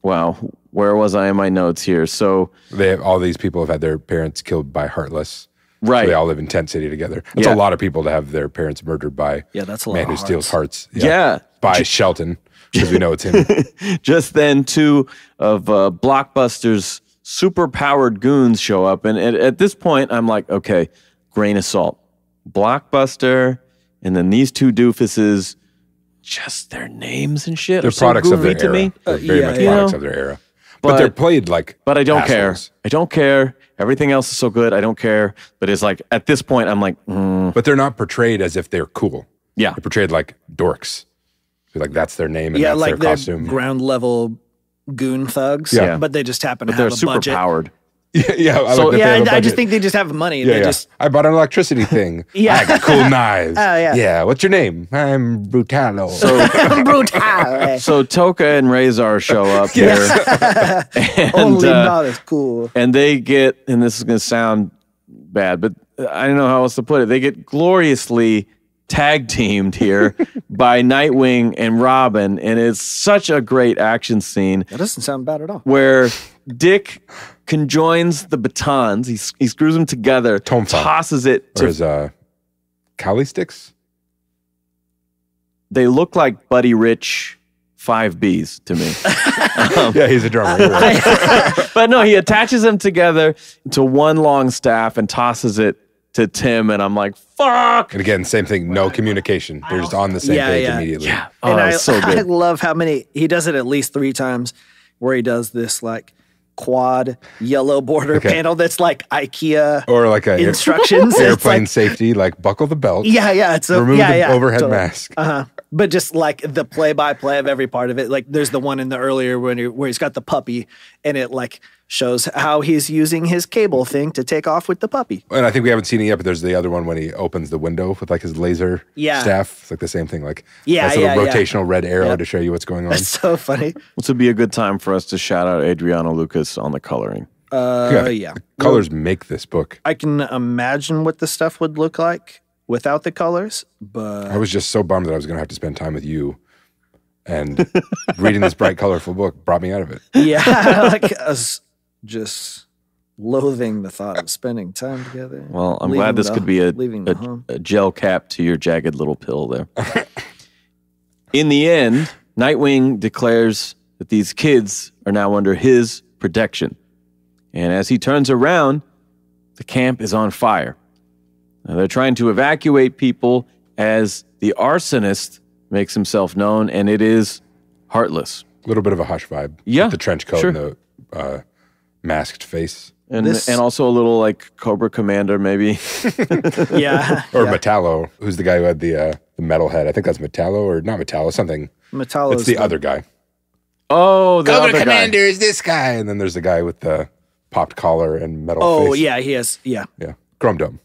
Wow, where was I in my notes here? So, all these people have had their parents killed by Heartless. right. So they all live in Tent City together. That's Yeah. a lot of people to have their parents murdered by Yeah, that's a lot Man of Who Steals Hearts. Yeah. By Shelton, because we know it's him. Just then, two of Blockbuster's super-powered goons show up. And at this point, I'm like, okay, grain of salt. Blockbuster, and then these two doofuses, just their names and shit They're are so products of goofy their to era. me. They're very yeah, much yeah. products You know, of their era. but- But they're played like But I don't care. assholes. I don't care. Everything else is so good. I don't care. But it's like, at this point, I'm like, But they're not portrayed as if they're cool. yeah. They're portrayed like dorks. Like that's their name and Yeah, that's like their they're costume. ground level goon thugs. Yeah. But they just happen to But they're have a super budget. powered. yeah, I So- like that they Yeah, have a I just budget. think they just have money. Yeah, They yeah. just I bought an electricity thing. Yeah. I got cool knives. Oh, yeah. Yeah. What's your name? I'm Brutalo. brutal. So Toka and Razor show up there. and, Only not as cool. and they get, and this is going to sound bad, but I don't know how else to put it. They get gloriously tag teamed here by Nightwing and Robin, and it's such a great action scene That doesn't sound bad at all. where Dick conjoins the batons. He screws them together, Tonfa. tosses it or to. his Cali sticks? They look like Buddy Rich 5Bs to me. Yeah, he's a drummer. You're right. But no, he attaches them together to one long staff and tosses it to Tim, and I'm like, fuck. And again, same thing. No communication. They're just on the same Yeah, page yeah. immediately. Yeah. Oh, And it's so I good. love how many he does it at least 3 times where he does this like quad yellow border Okay. panel that's like IKEA Or like a instructions. It's airplane like, safety, like buckle the belt. yeah, it's a Remove yeah, the yeah, overhead totally. mask. But just like the play-by-play of every part of it. Like there's the one in the earlier where he's got the puppy, and it like shows how he's using his cable thing to take off with the puppy. And I think we haven't seen it yet, but there's the other one when he opens the window with like his laser Yeah. staff. It's like the same thing, like Yeah, nice little yeah, yeah. rotational red arrow Yep. to show you what's going on. That's so funny. This would be a good time for us to shout out Adriano Lucas on the coloring. Yeah. Colors make this book. I can imagine what the stuff would look like without the colors, but I was just so bummed that I was going to have to spend time with you, and reading this bright, colorful book brought me out of it. yeah, like I was just loathing the thought of spending time together. Well, I'm Leaving glad this the- could be leaving the home. a gel cap to your jagged little pill there. In the end, Nightwing declares that these kids are now under his protection. And as he turns around, the camp is on fire. Now, they're trying to evacuate people as the arsonist makes himself known, and it is Heartless. A little bit of a Hush vibe. Yeah, With the trench coat sure. and the masked face. And This- and also a little like Cobra Commander, maybe. Yeah, Or yeah. Metallo, who's the guy who had the metal head. I think that's Metallo, or not Metallo, something. Metallo's It's the other guy. Oh, the other guy. is this guy. And then there's the guy with the popped collar and metal face. Oh yeah, he is. Yeah, Yeah. Chrome Dome.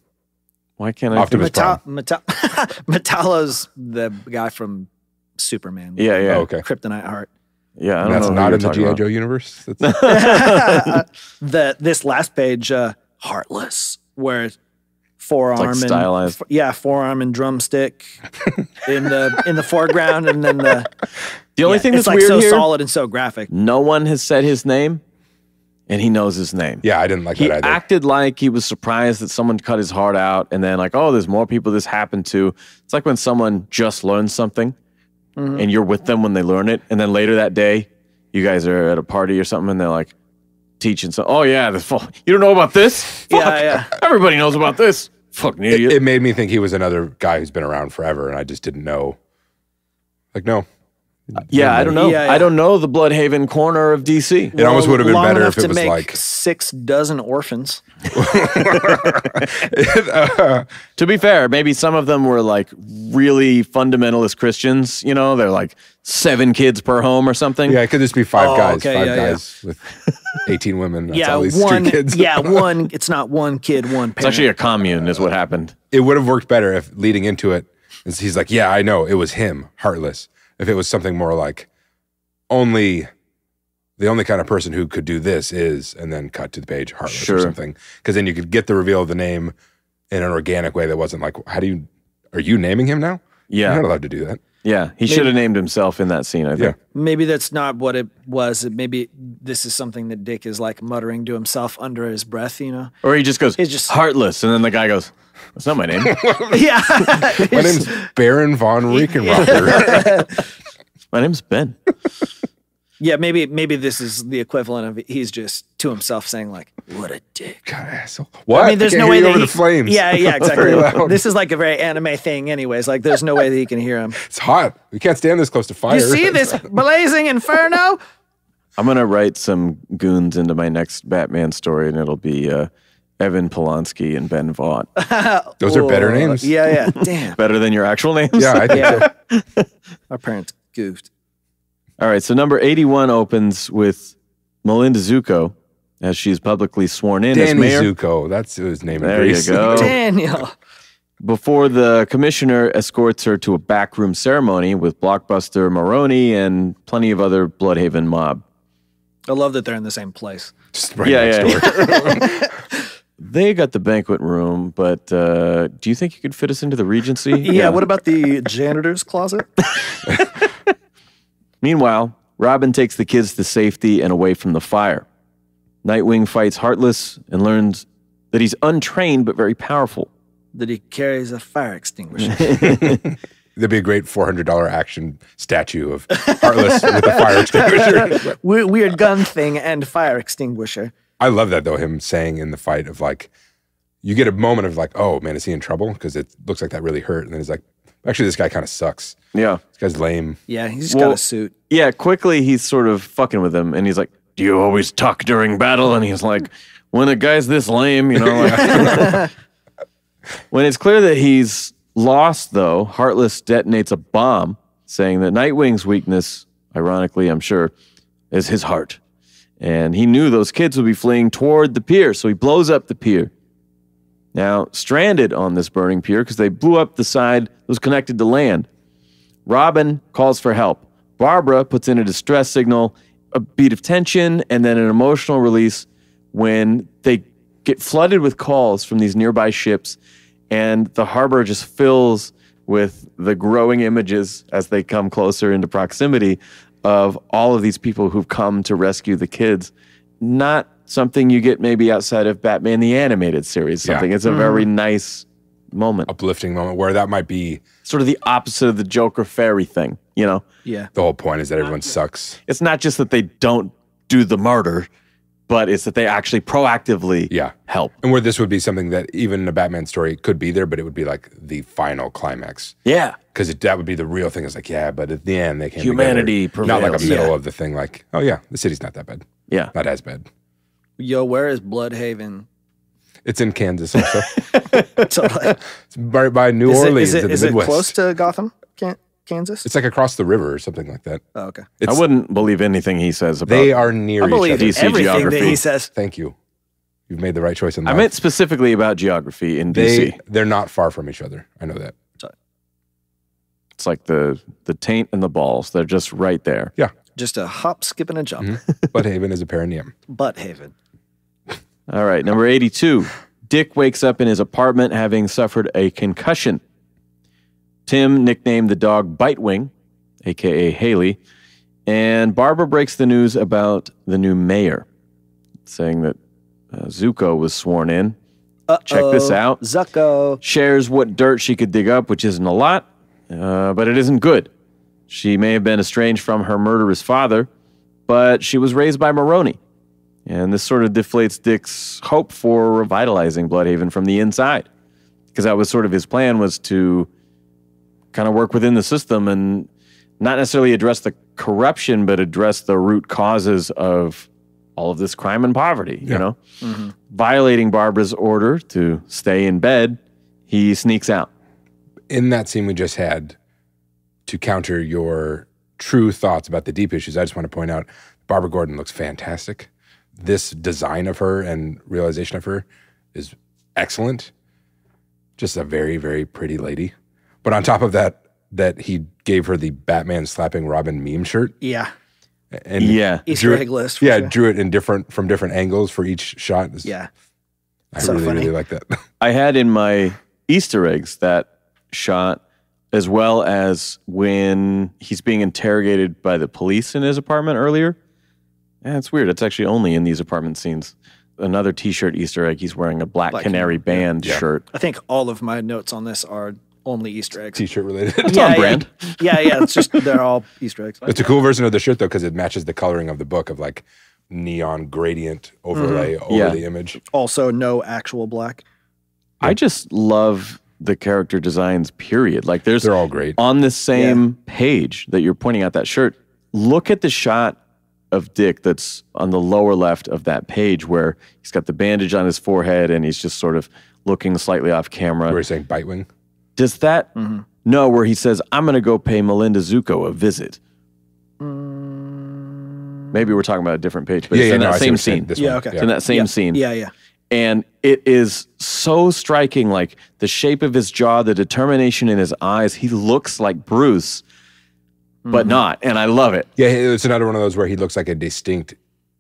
Why can't I? Optimus Prime. Metallo's the guy from Superman. Yeah, yeah, Oh, okay. Kryptonite Heart. yeah. I don't And that's know who not you're in the talking G.I. about. Joe universe? That's, This last page, Heartless, where forearm It's like stylized. forearm and drumstick in the foreground, and then The only thing it's that's like weird so here, solid and so graphic. no one has said his name, and he knows his name. Yeah, I didn't like He that either. acted like he was surprised that someone cut his heart out, and then like, oh, there's more people this happened to. It's like when someone just learns something, and you're with them when they learn it, and then later that day, you guys are at a party or something, and they're like teaching. So, oh yeah, you don't know about this? Fuck. Yeah. Everybody knows about this. Fucking idiot. It made me think he was another guy who's been around forever, and I just didn't know. Like, no. I don't know. Yeah. I don't know the Bloodhaven corner of DC. It almost would have been Long better enough if it to was make like 6 dozen orphans. To be fair, maybe some of them were like really fundamentalist Christians. You know, they're like 7 kids per home or something. Yeah, it could just be 5 guys. okay, 5 yeah, guys with 18 women. That's all these one. street kids. One. It's not one kid, one parent. It's actually a commune, is what happened. It would have worked better if leading into it, he's like, yeah, I know, it was him, Heartless. If it was something more like, the only kind of person who could do this is, and then cut to the page, Heartless Sure. or something. Because then you could get the reveal of the name in an organic way that wasn't like, are you naming him now? Yeah. You're not allowed to do that. Yeah, he should have named himself in that scene, I think. Maybe that's not what it was. Maybe this is something that Dick is like muttering to himself under his breath, you know? Or he just goes, It's just- Heartless, and then the guy goes, that's not my name. Yeah. My name's Baron von Riekenrocker. My name's Ben. Yeah, maybe this is the equivalent of he's just to himself saying like, "What a dick." God, asshole. What? I mean, there's can't no hear way you that over he, the flames. Yeah, That's exactly. very loud. This is like a very anime thing, anyways. Like, there's no way that he can hear him. It's hot. We can't stand this close to fire. You see this blazing inferno? I'm going to write some goons into my next Batman story, and it'll be Evan Polanski and Ben Vaught. Those are better names. Yeah. Damn. Better than your actual names? Yeah, I think so. Our parents goofed. All right, so number 81 opens with Melinda Zuko, as she's publicly sworn in as Danny mayor. Zuko. That's his name in There you Greece. go. Daniel. Before the commissioner escorts her to a backroom ceremony with Blockbuster Maroney and plenty of other Bloodhaven mob. I love that they're in the same place. Just right next door. They got the banquet room, but do you think you could fit us into the Regency? Yeah. What about the janitor's closet? Meanwhile, Robin takes the kids to safety and away from the fire. Nightwing fights Heartless and learns that he's untrained but very powerful. That he carries a fire extinguisher. There'd be a great $400 action statue of Heartless with a fire extinguisher. Weird gun thing and fire extinguisher. I love that, though, him saying in the fight of like, you get a moment of like, oh, man, is he in trouble? Because it looks like that really hurt. And then he's like, actually, this guy kind of sucks. Yeah. This guy's lame. Yeah, he's just got a suit. Yeah, quickly he's sort of fucking with him, and he's like, do you always talk during battle? And he's like, when a guy's this lame, you know. Like, when it's clear that he's lost, though, Heartless detonates a bomb, saying that Nightwing's weakness, ironically, I'm sure, is his heart. And he knew those kids would be fleeing toward the pier, so he blows up the pier. Now, stranded on this burning pier, because they blew up the side that was connected to land, Robin calls for help. Barbara puts in a distress signal, a beat of tension, and then an emotional release when they get flooded with calls from these nearby ships, and the harbor just fills with the growing images as they come closer into proximity of all of these people who've come to rescue the kids. Not something you get maybe outside of Batman the Animated Series. Something. It's a very nice moment. Uplifting moment where that might be Sort of the opposite of the Joker fairy thing, you know? Yeah. the whole point is that everyone sucks. It's not just that they don't do the murder, but it's that they actually proactively help. And where this would be something that even in a Batman story could be there, but it would be like the final climax. Yeah. Because that would be the real thing. It's like, yeah, but at the end they came Humanity together. Not like a prevails. middle Yeah. of the thing like, oh yeah, the city's not that bad. Yeah. Not as bad. Yo, where is Bloodhaven? It's in Kansas also. Totally. It's right by New Orleans in the is it Midwest. close to Gotham, Kansas? It's like across the river or something like that. Oh, okay. I wouldn't believe anything he says about They are near I each believe other. DC everything geography. that he says. Thank you. You've made the right choice in I life. meant specifically about geography in DC. They're not far from each other. I know that. It's like the taint and the balls. They're just right there. Yeah. Just a hop, skip, and a jump. Bloodhaven is a perineum. Butthaven. All right, number 82. Dick wakes up in his apartment having suffered a concussion. Tim nicknamed the dog Bitewing, a.k.a. Haley, and Barbara breaks the news about the new mayor, saying that Zuko was sworn in. Check this out. Zuko. Shares what dirt she could dig up, which isn't a lot, but it isn't good. She may have been estranged from her murderous father, but she was raised by Maroni. And this sort of deflates Dick's hope for revitalizing Bloodhaven from the inside. Because that was sort of his plan, was to kind of work within the system and not necessarily address the corruption, but address the root causes of all of this crime and poverty, you know? Mm-hmm. Violating Barbara's order to stay in bed, he sneaks out. In that scene we just had, to counter your true thoughts about the deep issues, I just want to point out Barbara Gordon looks fantastic. This design of her and realization of her is excellent. Just a very, very pretty lady. But on top of that he gave her the Batman slapping Robin meme shirt. Yeah. And Easter egg list. Yeah, sure. drew it from different angles for each shot. Yeah. I really like that. I had in my Easter eggs that shot, as well as when he's being interrogated by the police in his apartment earlier. Yeah, it's weird. It's actually only in these apartment scenes. Another T-shirt Easter egg. He's wearing a Black Canary Band shirt. I think all of my notes on this are only Easter eggs. T-shirt related. It's on brand. Yeah. It's just they're all Easter eggs. It's a cool version of the shirt though, because it matches the coloring of the book of like neon gradient overlay over the image. Also, no actual black. I just love the character designs. Period. Like they're all great on the same page that you're pointing out that shirt. Look at the shot of Dick that's on the lower left of that page where he's got the bandage on his forehead and he's just sort of looking slightly off camera. Where he's saying Bitewing? Does that no, where he says, I'm going to go pay Melinda Zuko a visit. Maybe we're talking about a different page, but it's in that same scene. Okay. It's in that same scene. Yeah. And it is so striking, like the shape of his jaw, the determination in his eyes. He looks like Bruce, but not. And I love it. Yeah, it's another one of those where he looks like a distinct,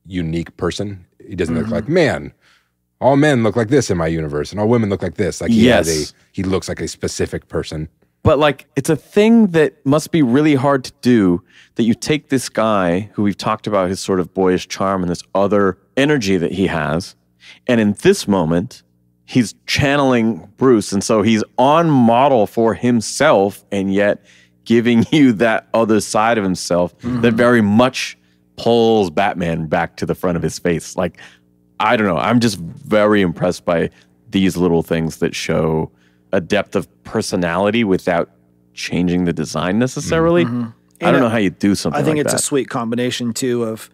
unique person. He doesn't look like, man, all men look like this in my universe, and all women look like this. Like he looks like a specific person. But like, it's a thing that must be really hard to do, that you take this guy who we've talked about his sort of boyish charm and this other energy that he has, and in this moment, he's channeling Bruce, and so he's on model for himself, and yet giving you that other side of himself that very much pulls Batman back to the front of his face. Like, I don't know. I'm just very impressed by these little things that show a depth of personality without changing the design necessarily. I don't know how you do something like that. I think it's a sweet combination, too, of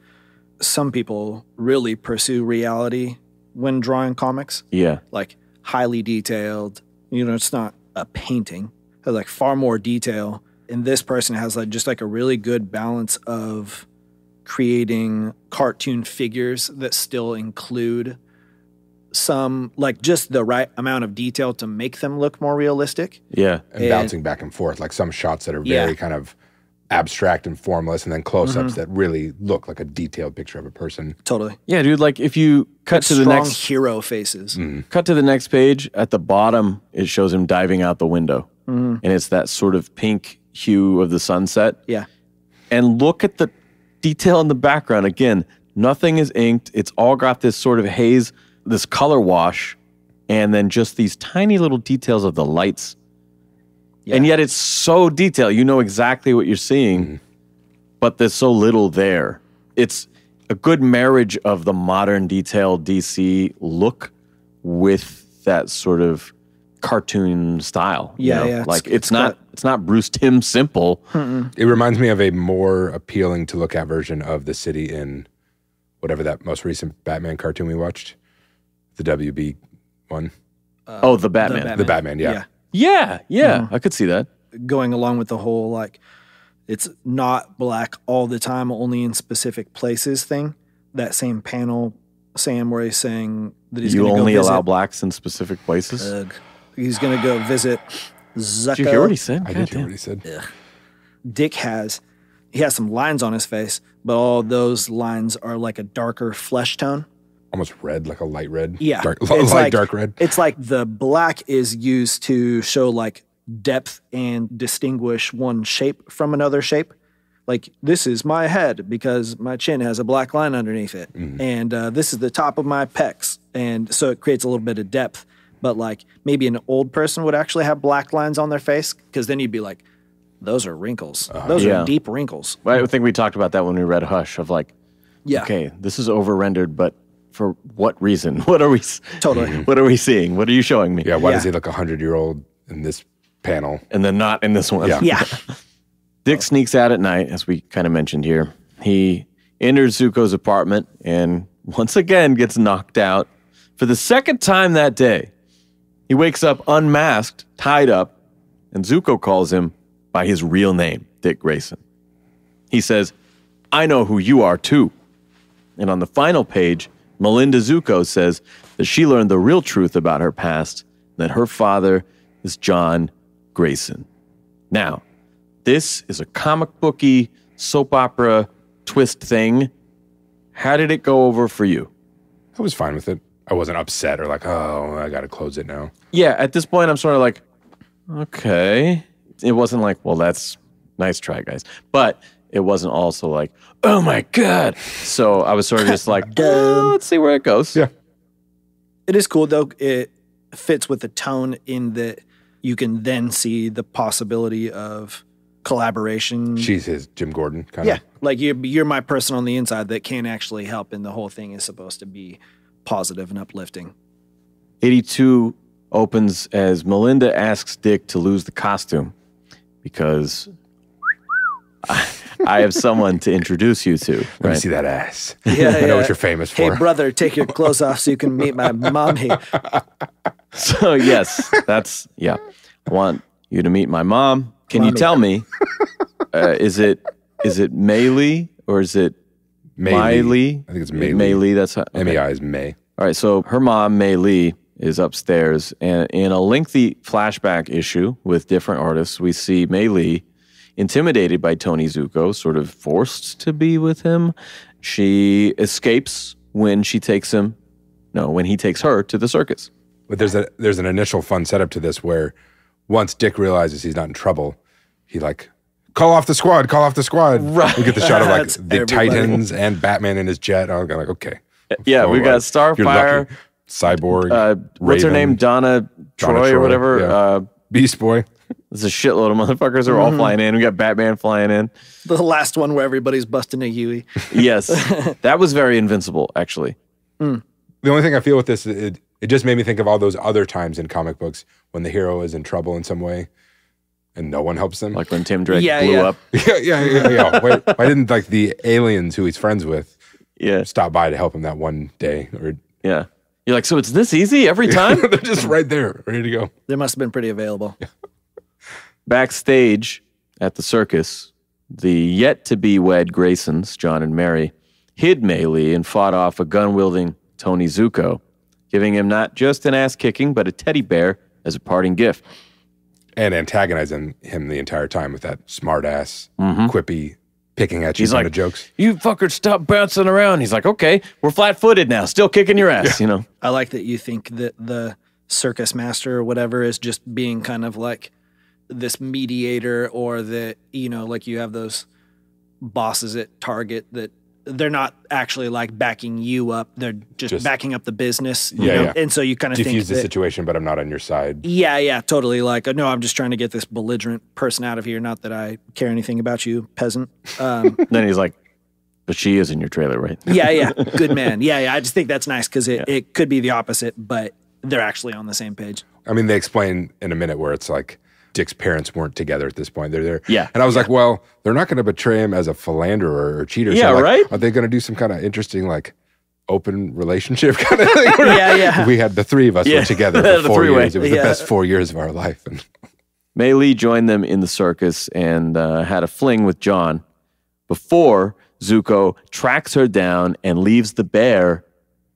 some people really pursue reality when drawing comics. Yeah. Like, highly detailed. You know, it's not a painting. It has, like, far more detail. And this person has, like, just, like, a really good balance of creating cartoon figures that still include some, like, just the right amount of detail to make them look more realistic. Yeah. And bouncing back and forth, like some shots that are very kind of abstract and formless, and then close-ups that really look like a detailed picture of a person. Totally. Yeah, dude, like if you cut to the next hero faces. Cut to the next page, at the bottom it shows him diving out the window. And it's that sort of pink hue of the sunset. Yeah. And look at the detail in the background. Again, nothing is inked. It's all got this sort of haze, this color wash, and then just these tiny little details of the lights. Yeah. And yet it's so detailed. You know exactly what you're seeing, but there's so little there. It's a good marriage of the modern detailed DC look with that sort of cartoon style. Yeah, you know? Like it's not Bruce Timm simple. It reminds me of a more appealing to look at version of the city in whatever that most recent Batman cartoon we watched. The WB one. The Batman. The Batman, yeah. Yeah. I could see that. Going along with the whole, like, it's not black all the time, only in specific places thing. That same panel, Sam, where he's saying that he's going to go only visit. allow blacks in specific places? He's going to go visit Zuko. Did you hear what he said? I did hear what he said. Dick has some lines on his face, but all those lines are like a darker flesh tone. almost red, like a light red. Yeah. Dark, It's light, dark red. It's like the black is used to show like depth and distinguish one shape from another shape. Like, this is my head because my chin has a black line underneath it. And this is the top of my pecs. And so it creates a little bit of depth. But like maybe an old person would actually have black lines on their face because then you'd be like, those are wrinkles. Those Yeah. are deep wrinkles. I think we talked about that when we read Hush of like, Yeah. okay, this is over-rendered, but for what reason? What are we Totally. What are we seeing? What are you showing me? Yeah, why Yeah. does he look 100-year-old in this panel? And then not in this one. Yeah. Yeah. Dick sneaks out at night, as we kind of mentioned here. He enters Zuko's apartment and once again gets knocked out for the second time that day. He wakes up unmasked, tied up, and Zuko calls him by his real name, Dick Grayson. He says, I know who you are too. And on the final page, Melinda Zuko says that she learned the real truth about her past, that her father is John Grayson. Now, this is a comic booky soap opera twist thing. How did it go over for you? I was fine with it. I wasn't upset or like, oh, I got to close it now. Yeah, at this point, I'm sort of like, okay. It wasn't like, well, that's nice try, guys. But it wasn't also like, oh my God. So I was sort of just like, let's see where it goes. Yeah. It is cool though. It fits with the tone in that you can then see the possibility of collaboration. She's his Jim Gordon kind of. Yeah, like you're my person on the inside that can actually help, and the whole thing is supposed to be positive and uplifting. 82 opens as Melinda asks Dick to lose the costume because I have someone to introduce you to. Let me see that ass. Yeah, I know what you're famous for. Hey, brother, take your clothes off so you can meet my mommy. So yes, I want you to meet my mom. Can you Mommy. tell me, is it Mei Lee or is it Mai Lee? I think it's Mei Lee. Mei Lee, that's how, okay. MEI is May. All right, so her mom, Mei Lee, is upstairs, and in a lengthy flashback issue with different artists, we see Mei Lee intimidated by Tony Zuko, sort of forced to be with him. She escapes when he takes her to the circus. But there's an initial fun setup to this where once Dick realizes he's not in trouble, he like, call off the squad. Right. We get the shot of like That's the everybody. Titans and Batman in his jet. I'm like, okay. Yeah, we got You're Starfire, lucky. Cyborg, what's her Raven, name? Donna Troy or whatever. yeah. Beast Boy. There's a shitload of motherfuckers are all flying in. We got Batman flying in. The last one where everybody's busting a Huey. Yes, that was very Invincible, actually. The only thing I feel with this, it just made me think of all those other times in comic books when the hero is in trouble in some way and no one helps them. Like when Tim Drake Yeah, blew yeah. up. Yeah. Why didn't like the aliens who he's friends with Yeah, stop by to help him that one day? Or yeah. You're like, so it's this easy every time? they're just right there, ready to go. They must have been pretty available. Backstage at the circus, the yet-to-be-wed Graysons, John and Mary, hid Mei Lee and fought off a gun-wielding Tony Zuko, giving him not just an ass-kicking, but a teddy bear as a parting gift. And antagonizing him the entire time with that smart-ass, quippy, picking at you He's kind like, of jokes. you fuckers stop bouncing around. He's like, okay, we're flat-footed now, still kicking your ass, you know? I like that you think that the circus master or whatever is just being kind of like this mediator, or that, you know, like you have those bosses at Target that they're not actually like backing you up. They're just backing up the business. You know? Yeah. And so you kind of think Diffuse the that, situation, but I'm not on your side. yeah, totally. Like, no, I'm just trying to get this belligerent person out of here. Not that I care anything about you, peasant. Then he's like, but she is in your trailer, right? Yeah. Good man. Yeah. I just think that's nice because it could be the opposite, but they're actually on the same page. I mean, they explain in a minute where it's like Dick's parents weren't together at this point. They're there. Yeah. And I was like, well, they're not going to betray him as a philanderer or cheater. Yeah, so like, right? Are they going to do some kind of interesting, like, open relationship kind of thing? Yeah. We had the three of us were together The for 4 three-way. years. It was the best 4 years of our life. And Mei Lee joined them in the circus and had a fling with John before Zuko tracks her down and leaves the bear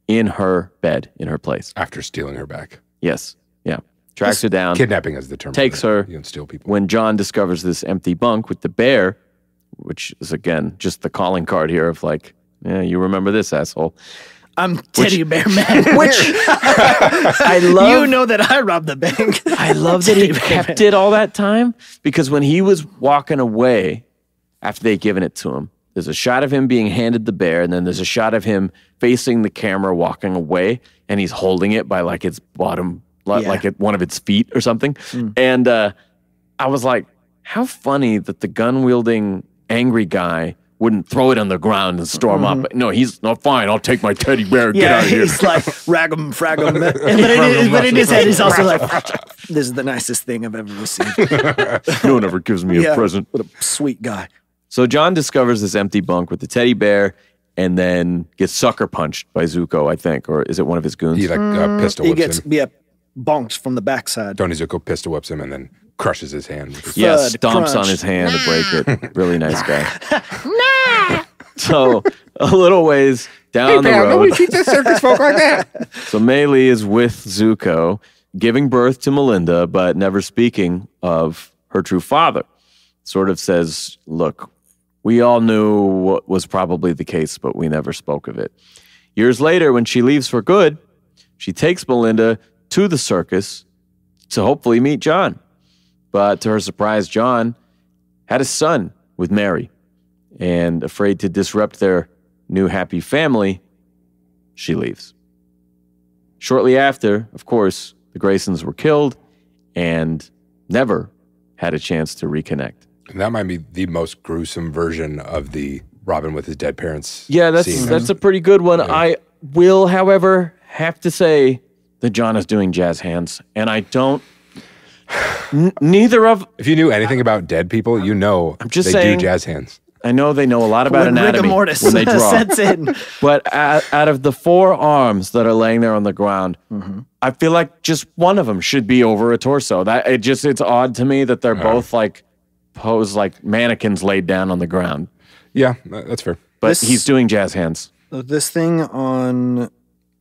in her bed, in her place. after stealing her back. Yes. Yeah. Tracks her down. Kidnapping is the term. Takes for it. her. You can steal people. When John discovers this empty bunk with the bear, which is, again, just the calling card here of like, yeah, you remember this, asshole. I'm Teddy Bear Man. Which I love. You know that I robbed the bank. I love that he kept it all that time, because when he was walking away after they'd given it to him, there's a shot of him being handed the bear, and then there's a shot of him facing the camera walking away, and he's holding it by like its bottom, like at one of its feet or something. And I was like, how funny that the gun-wielding angry guy wouldn't throw it on the ground and storm up. No, he's not fine. I'll take my teddy bear. Get out of here. He's like, rag'em, frag'em. But in his head, he's also like, this is the nicest thing I've ever received. No one ever gives me a present. What a sweet guy. So John discovers this empty bunk with the teddy bear and then gets sucker punched by Zuko, I think. Or is it one of his goons? He pistol He whips gets him. bonked from the backside. Tony Zuko pistol whips him and then crushes his hand. Yeah, Thud, stomps crunch. on his hand to break it. Really nice guy. So a little ways down the road. treats the circus folk like that. So Mei Li is with Zuko, giving birth to Melinda, but never speaking of her true father. Sort of says, look, we all knew what was probably the case, but we never spoke of it. Years later, when she leaves for good, she takes Melinda to the circus to hopefully meet John. But to her surprise, John had a son with Mary. And afraid to disrupt their new happy family, she leaves. Shortly after, of course, the Graysons were killed and never had a chance to reconnect. And that might be the most gruesome version of the Robin with his dead parents. Yeah, that's a pretty good one. Yeah. I will, however, have to say that John is doing jazz hands, and I don't. Neither of. If you knew anything about dead people, you know I'm just they saying, do jazz hands. I know they know a lot about anatomy when they draw. Sets in. But out of the 4 arms that are laying there on the ground, I feel like just one of them should be over a torso. It's odd to me that they're both like posed like mannequins laid down on the ground. Yeah, that's fair. But he's doing jazz hands. This thing on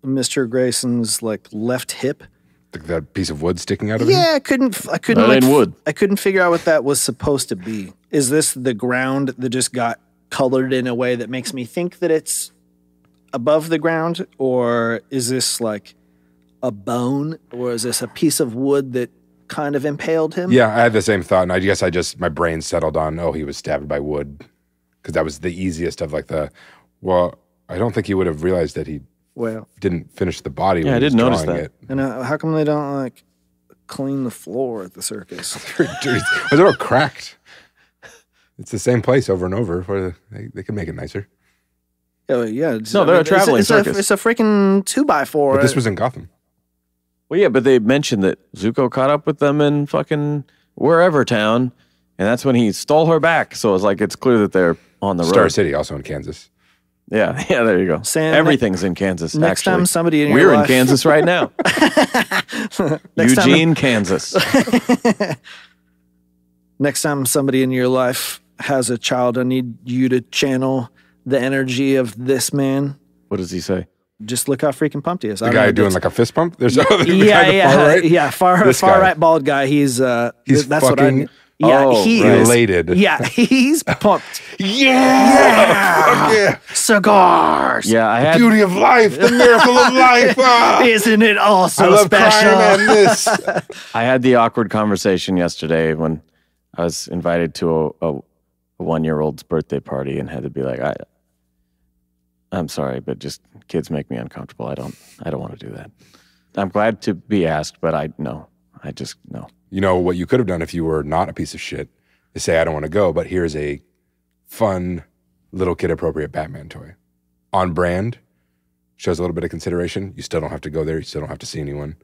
Mr. Grayson's like left hip. That piece of wood sticking out of it? Yeah, I couldn't That ain't wood. I couldn't figure out what that was supposed to be. Is this the ground that just got colored in a way that makes me think that it's above the ground? Or is this like a bone? Or is this a piece of wood that kind of impaled him? Yeah, I had the same thought, and I guess my brain settled on, he was stabbed by wood. Because that was the easiest of like I don't think he would have realized that he didn't finish the body when I he was didn't notice drawing that. it. And how come they don't like clean the floor at the circus? They're all cracked. It's the same place over and over. Where they can make it nicer. Yeah. They're a traveling circus. It's a freaking 2x4. But this was in Gotham. Well, yeah, but they mentioned that Zuko caught up with them in fucking wherever town, and that's when he stole her back. So it's clear that they're on the road. Star City, also in Kansas. Yeah, there you go. Sam, everything's in Kansas. Next actually. time somebody in We're your in life, Kansas right now. Eugene, Kansas. Next time somebody in your life has a child, I need you to channel the energy of this man. What does he say? Just look how freaking pumped he is. The guy doing like a fist pump? There's far right bald guy. He's that's what I mean. Yeah, he is elated. Yeah, he's pumped. Yeah. Cigars. Yeah, I had Beauty of life, the miracle of life. Isn't it all so I love special? crying on this. I had the awkward conversation yesterday when I was invited to a 1-year-old's birthday party and had to be like, I'm sorry, but just kids make me uncomfortable. I don't want to do that. I'm glad to be asked, but no. You know, what you could have done if you were not a piece of shit is say, I don't want to go, but here's a fun, little kid appropriate Batman toy. On brand, shows a little bit of consideration. You still don't have to go there. You still don't have to see anyone.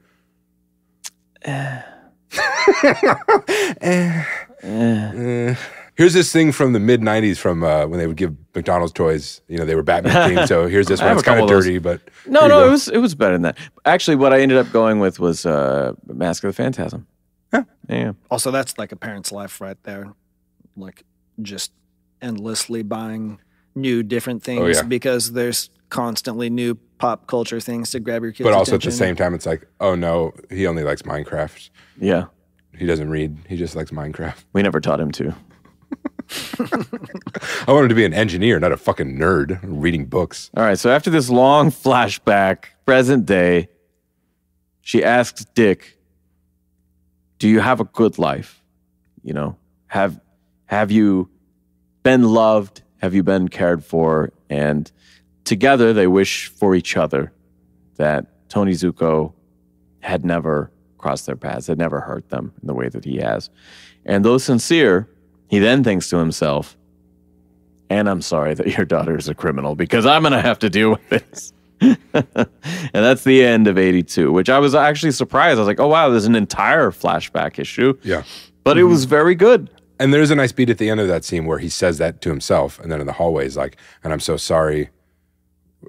Here's this thing from the mid-'90s from when they would give McDonald's toys. You know, they were Batman themed, so here's this one. It's kind of dirty, but... No, it was better than that. Actually, what I ended up going with was Mask of the Phantasm. Yeah. Also, that's like a parent's life right there. Like, just endlessly buying new different things because there's constantly new pop culture things to grab your kids' But also attention. at the same time, it's like, oh no, he only likes Minecraft. Yeah. He doesn't read. He just likes Minecraft. We never taught him to. I want him to be an engineer, not a fucking nerd reading books. All right, so after this long flashback, present day, she asks Dick, do you have a good life? You know, have you been loved? Have you been cared for? And together they wish for each other that Tony Zuko had never crossed their paths, had never hurt them in the way that he has. And though sincere, he then thinks to himself, and I'm sorry that your daughter is a criminal because I'm going to have to deal with this. And that's the end of 82, which I was actually surprised. I was like, oh, wow, there's an entire flashback issue. Yeah. But it was very good. And there's a nice beat at the end of that scene where he says that to himself. And then in the hallway, he's like, and I'm so sorry.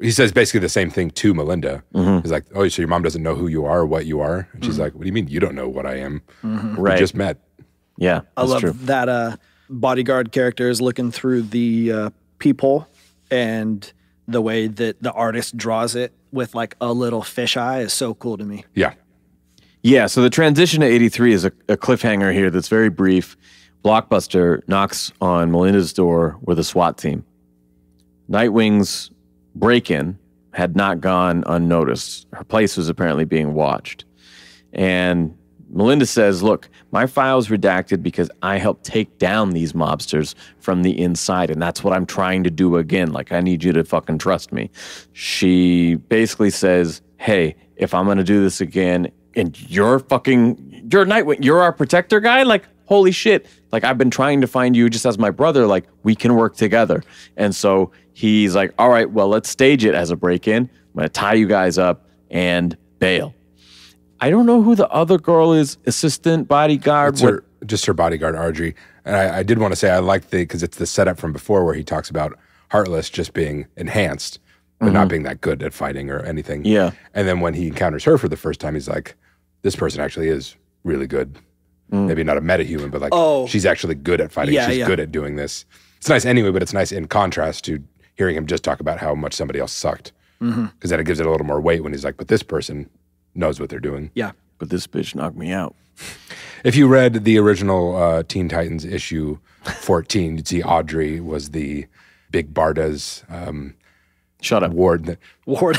He says basically the same thing to Melinda. He's like, oh, so your mom doesn't know who you are or what you are? And she's like, what do you mean you don't know what I am? Right. We just met. Yeah, I love true. that bodyguard character is looking through the peephole, and the way that the artist draws it with like a little fisheye is so cool to me. Yeah. Yeah, so the transition to 83 is a cliffhanger here that's very brief. Blockbuster knocks on Melinda's door with a SWAT team. Nightwing's break-in had not gone unnoticed. Her place was apparently being watched. And Melinda says, look, my file's redacted because I helped take down these mobsters from the inside, and that's what I'm trying to do again. Like, I need you to fucking trust me. She basically says, hey, if I'm going to do this again, and you're Nightwing, you're our protector guy? Like, holy shit. Like, I've been trying to find you just as my brother. Like, we can work together. And so he's like, all right, well, let's stage it as a break-in. I'm going to tie you guys up and bail. I don't know who the other girl is, assistant, bodyguard. Just her bodyguard, Audrey. And I did want to say I like because it's the setup from before where he talks about Heartless just being enhanced, but not being that good at fighting or anything. Yeah. And then when he encounters her for the first time, he's like, this person actually is really good. Maybe not a metahuman, but like she's actually good at fighting. Yeah, she's good at doing this. It's nice anyway, but it's nice in contrast to hearing him just talk about how much somebody else sucked. Because then it gives it a little more weight when he's like, but this person knows what they're doing. Yeah. But this bitch knocked me out. If you read the original Teen Titans issue 14, you'd see Audrey was the Big Barda's Shut up. ward. Ward.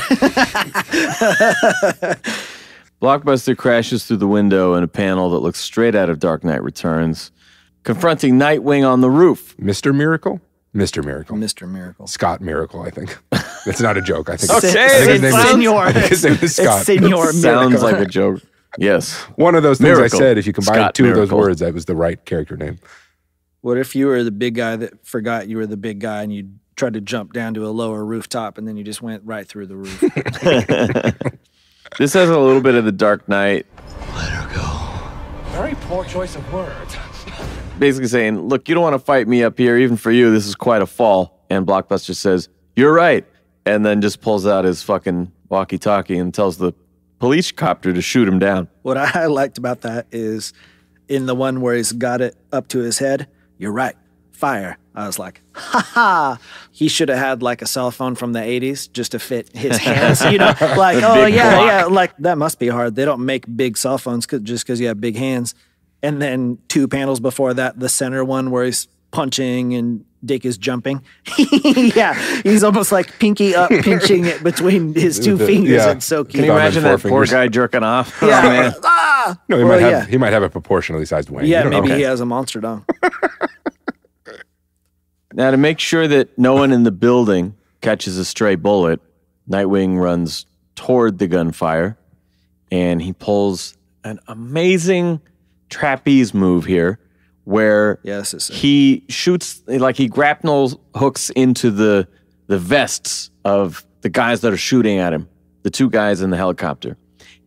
Blockbuster crashes through the window in a panel that looks straight out of Dark Knight Returns, confronting Nightwing on the roof. Mr. Miracle? Mr. Miracle. Mr. Miracle. Scott Miracle, I think. That's not a joke. I think Senor. I think his name is Scott. It's Senor Miracle. Sounds like a joke. Yes. One of those things Miracle. I said, if you combine Scott two of those Miracle. words, that was the right character name. What if you were the big guy that forgot you were the big guy and you tried to jump down to a lower rooftop and then you just went right through the roof? This has a little bit of the Dark Knight. Let her go. Very poor choice of words. Basically saying, look, you don't want to fight me up here. Even for you, this is quite a fall. And Blockbuster says, you're right. And then just pulls out his fucking walkie-talkie and tells the police copter to shoot him down. What I liked about that is in the one where he's got it up to his head, you're right, fire. I was like, ha ha. He should have had like a cell phone from the 80s just to fit his hands, you know? Like, oh, big yeah, block. yeah. Like, that must be hard. They don't make big cell phones just because you have big hands. And then 2 panels before that, the center one where he's punching and Dick is jumping. Yeah, he's almost like pinky up, pinching it between his 2 fingers. Yeah. It's so Can cute. you Thumb and imagine that poor forefingers. guy jerking off? Yeah. Oh, man. Ah! No, he might have a proportionally sized wang. Yeah, You don't know. maybe he has a monster dong. Now, to make sure that no one in the building catches a stray bullet, Nightwing runs toward the gunfire, and he pulls an amazing trapeze move here where Yes, it's he shoots, like he grapnel hooks into the vests of the guys that are shooting at him, the 2 guys in the helicopter.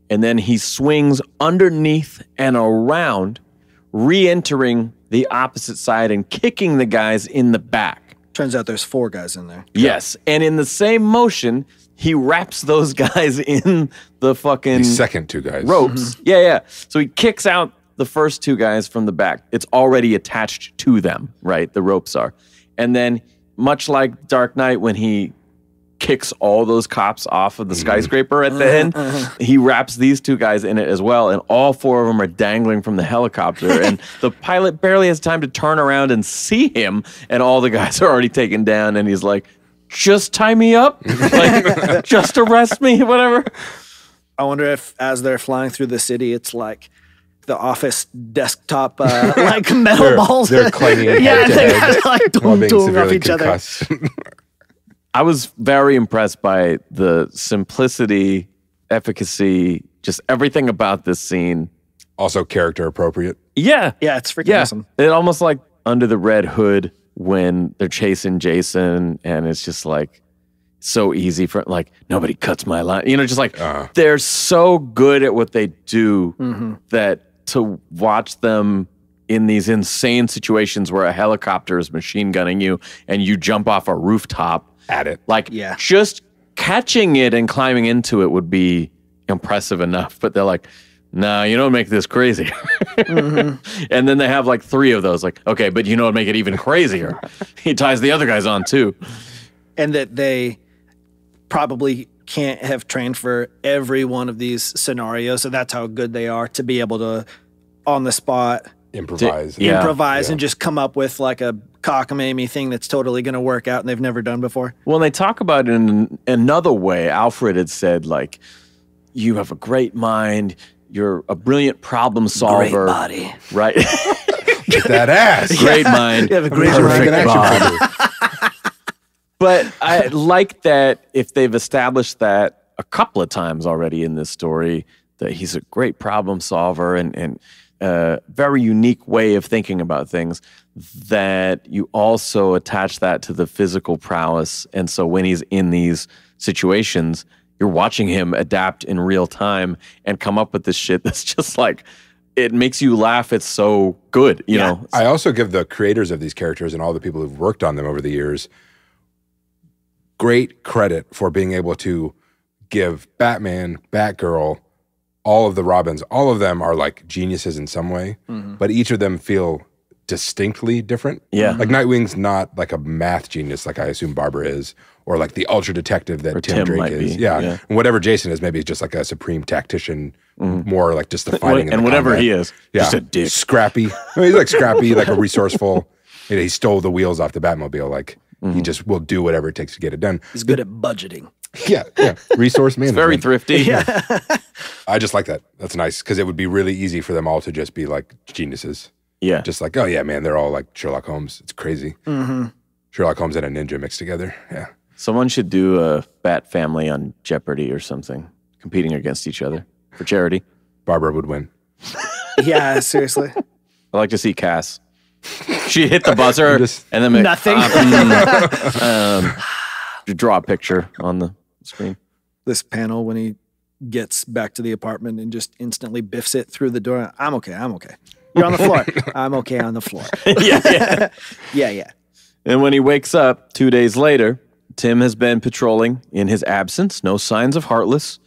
And then he swings underneath and around, re-entering the opposite side and kicking the guys in the back. Turns out there's 4 guys in there. Yes. And in the same motion, he wraps those guys in the fucking The second 2 guys. ropes. Yeah. So he kicks out the first 2 guys from the back. It's already attached to them, right? The ropes are. And then, much like Dark Knight, when he kicks all those cops off of the skyscraper at the end. He wraps these two guys in it as well, and all four of them are dangling from the helicopter. And the pilot barely has time to turn around and see him, and all the guys are already taken down. And he's like, "Just tie me up, like just arrest me, whatever." I wonder if as they're flying through the city, it's like the Office desktop, like metal balls. They're clanging yeah, head to they head like while doom being off severely each other. concussed. I was very impressed by the simplicity, efficacy, just everything about this scene. Also character appropriate. Yeah. Yeah, it's freaking awesome. It almost like Under the Red Hood when they're chasing Jason, and it's just like so easy for like nobody cuts my line. You know, just like they're so good at what they do that to watch them in these insane situations where a helicopter is machine gunning you and you jump off a rooftop At it. like Yeah. just catching it and climbing into it would be impressive enough. But they're like, no, you don't make this crazy. And then they have like 3 of those. Like, okay, but you know what make it even crazier? He ties the other guys on too. And that they probably can't have trained for every one of these scenarios. So that's how good they are to be able to, on the spot, Improvise. Yeah. improvise and just come up with like a cockamamie thing that's totally going to work out and they've never done before. Well, they talk about it in another way. Alfred had said, like, you have a great mind. You're a brilliant problem solver. Great body. Right? Get that ass. Great mind. You have a great perfect mind. body. But I like that if they've established that a couple of times already in this story, that he's a great problem solver and a very unique way of thinking about things, that you also attach that to the physical prowess. And so when he's in these situations, you're watching him adapt in real time and come up with this shit that's just like, it makes you laugh. It's so good, you know? I also give the creators of these characters and all the people who've worked on them over the years great credit for being able to give Batman, Batgirl, all of the Robins, all of them are like geniuses in some way, but each of them feel distinctly different. Yeah. Like Nightwing's not like a math genius like I assume Barbara is, or like the ultra detective that Tim Drake might is. be, Yeah. yeah. And whatever Jason is, maybe he's just like a supreme tactician, more like just the fighting. And the whatever combat. he is, Yeah. just a dick. Scrappy. I mean, he's like scrappy, like a resourceful. You know, he stole the wheels off the Batmobile. Like he just will do whatever it takes to get it done. He's good at budgeting. Yeah. Resource management. Very thrifty. I just like that. That's nice because it would be really easy for them all to just be like geniuses. Yeah. Just like, oh yeah, man, they're all like Sherlock Holmes. It's crazy. Sherlock Holmes and a ninja mixed together. Yeah. Someone should do a Bat family on Jeopardy or something, competing against each other for charity. Barbara would win. Yeah, seriously. I like to see Cass. She hit the buzzer and then Nothing. Draw a picture on the screen. This panel when he gets back to the apartment and just instantly biffs it through the door. I'm okay. You're on the floor. I'm okay on the floor. Yeah. Yeah. And when he wakes up 2 days later, Tim has been patrolling in his absence, no signs of Heartless.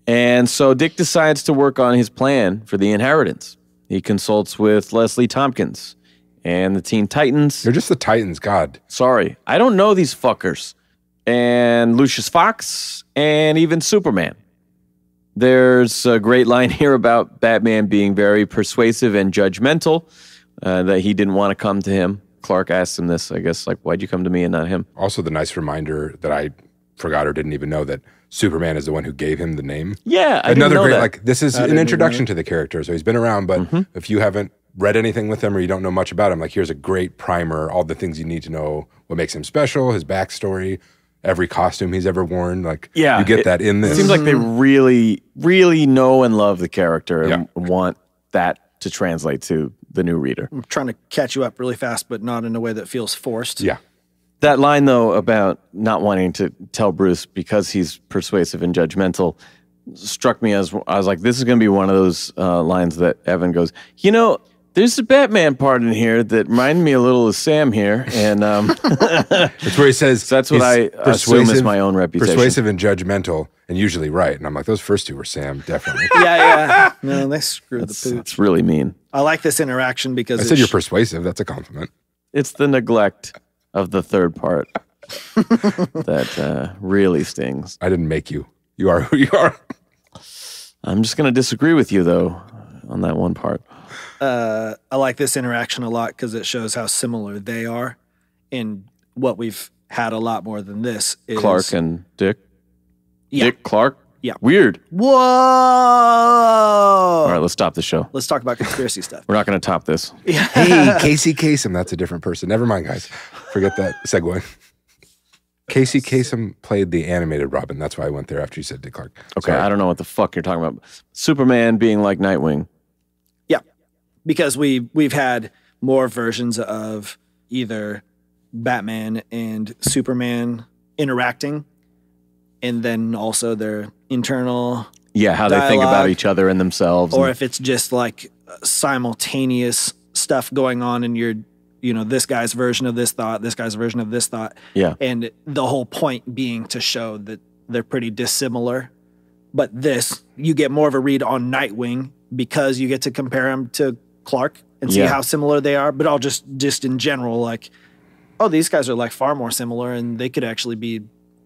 And so Dick decides to work on his plan for the inheritance. He consults with Leslie Tompkins and the Teen Titans. They're just the Titans, God. Sorry, I don't know these fuckers. And Lucius Fox and even Superman. There's a great line here about Batman being very persuasive and judgmental, that he didn't want to come to him. Clark asked him this, I guess, like, why'd you come to me and not him? Also, the nice reminder that I forgot or didn't even know that Superman is the one who gave him the name. Yeah, I Another didn't know great, that. like, this is an introduction to the character. So he's been around, but if you haven't read anything with him or you don't know much about him, like, here's a great primer, all the things you need to know, what makes him special, his backstory, every costume he's ever worn. Like, Yeah, you get that in this. It seems like they really, really know and love the character and want that to translate to the new reader. I'm trying to catch you up really fast, but not in a way that feels forced. Yeah. That line, though, about not wanting to tell Bruce because he's persuasive and judgmental struck me as, I was like, this is going to be one of those lines that Evan goes, you know, there's a Batman part in here that reminded me a little of Sam here. And That's where he says, so that's what I assume is my own reputation. Persuasive and judgmental and usually right. And I'm like, those first two were Sam, definitely. Yeah. No, they screwed the pooch. It's really mean. I like this interaction because I said you're persuasive. That's a compliment. It's the neglect of the third part. that really stings. I didn't make you. You are who you are. I'm just going to disagree with you, though, on that one part. I like this interaction a lot because it shows how similar they are. And what we've had a lot more than this is Clark and Dick. Yeah. Dick, Clark? Yeah. Weird. Whoa! All right, let's stop the show. Let's talk about conspiracy stuff. We're not going to top this. Hey, Casey Kasem. That's a different person. Never mind, guys. Forget that segue. Casey Kasem played the animated Robin. That's why I went there after you said Dick Clark. Okay, Sorry. I don't know what the fuck you're talking about. Superman being like Nightwing. Yeah, because we've had more versions of either Batman and Superman interacting, and then also their internal Yeah, how they think about dialogue, each other and themselves. or and- if it's just like simultaneous stuff going on in your, this guy's version of this thought, this guy's version of this thought. Yeah. And the whole point being to show that they're pretty dissimilar. But this, you get more of a read on Nightwing because you get to compare him to Clark and see Yeah. how similar they are. But I'll just in general, like, oh, these guys are like far more similar and they could actually be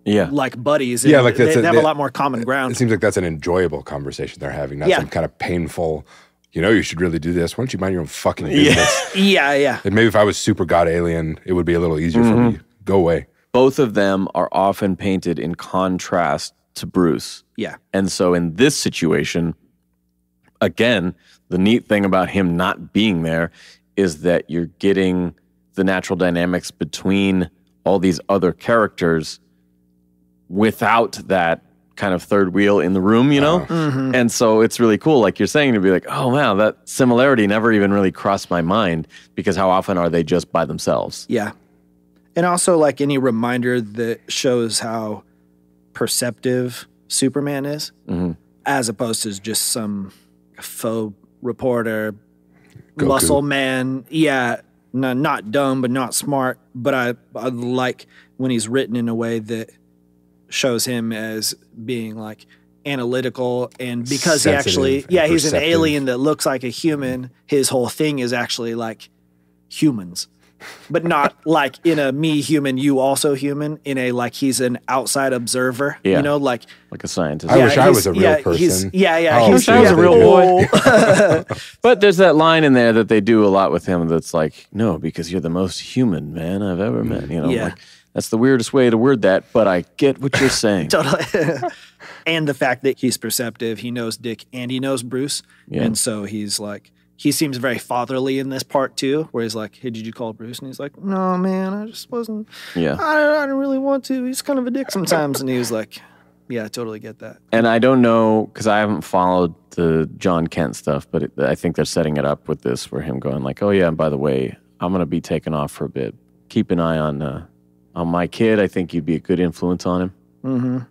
yeah. like buddies. And Yeah, like they that's have a lot more common ground. It seems like that's an enjoyable conversation they're having, not Yeah. some kind of painful, you should really do this. Why don't you mind your own fucking business? Yeah. And maybe if I was super god alien, it would be a little easier for me. Go away. Both of them are often painted in contrast to Bruce. Yeah. And so in this situation, again, the neat thing about him not being there is that you're getting the natural dynamics between all these other characters without that kind of third wheel in the room, And so it's really cool, like you're saying, to be like, oh, wow, that similarity never even really crossed my mind, because how often are they just by themselves? Yeah. And also, like, any reminder that shows how perceptive Superman is, as opposed to just some faux reporter, Goku. muscle man. Yeah, not dumb, but not smart. But I like when he's written in a way that shows him as being like analytical, and because he actually, Sensitive and he's an perceptive. alien that looks like a human. His whole thing is actually like humans, but not like in a me human, you also human, in a like he's an outside observer, Yeah. like Like a scientist. I wish I he's- was a real yeah, person. he's- yeah, Oh, he wish I was a real boy. boy. But there's that line in there that they do a lot with him that's like, no, because you're the most human man I've ever met. Yeah. Like, that's the weirdest way to word that, but I get what you're saying. Totally. And the fact that he's perceptive, he knows Dick and he knows Bruce. Yeah. And so he's like, he seems very fatherly in this part too, where he's like, hey, did you call Bruce? And he's like, no, man, I just wasn't, Yeah. I didn't really want to. He's kind of a dick sometimes. And he was like, yeah, I totally get that. And I don't know, because I haven't followed the John Kent stuff, but I think they're setting it up with this, where him going like, oh yeah, and by the way, I'm going to be taken off for a bit. Keep an eye on my kid. I think you'd be a good influence on him.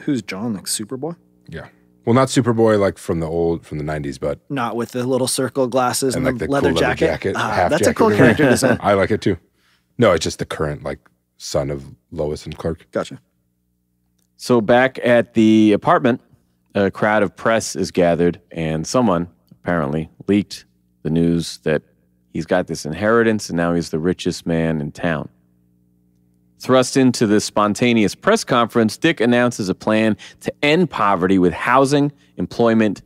Who's John, like Superboy? Yeah. Well, not Superboy like from the 90s, but Not with the little circle glasses and, like the the leather cool jacket. half That's a jacket cool or whatever. character design. I like it too. No, it's just the current like son of Lois and Clark. Gotcha. So back at the apartment, a crowd of press is gathered, and someone apparently leaked the news that he's got this inheritance and now he's the richest man in town. Thrust into this spontaneous press conference, Dick announces a plan to end poverty with housing, employment,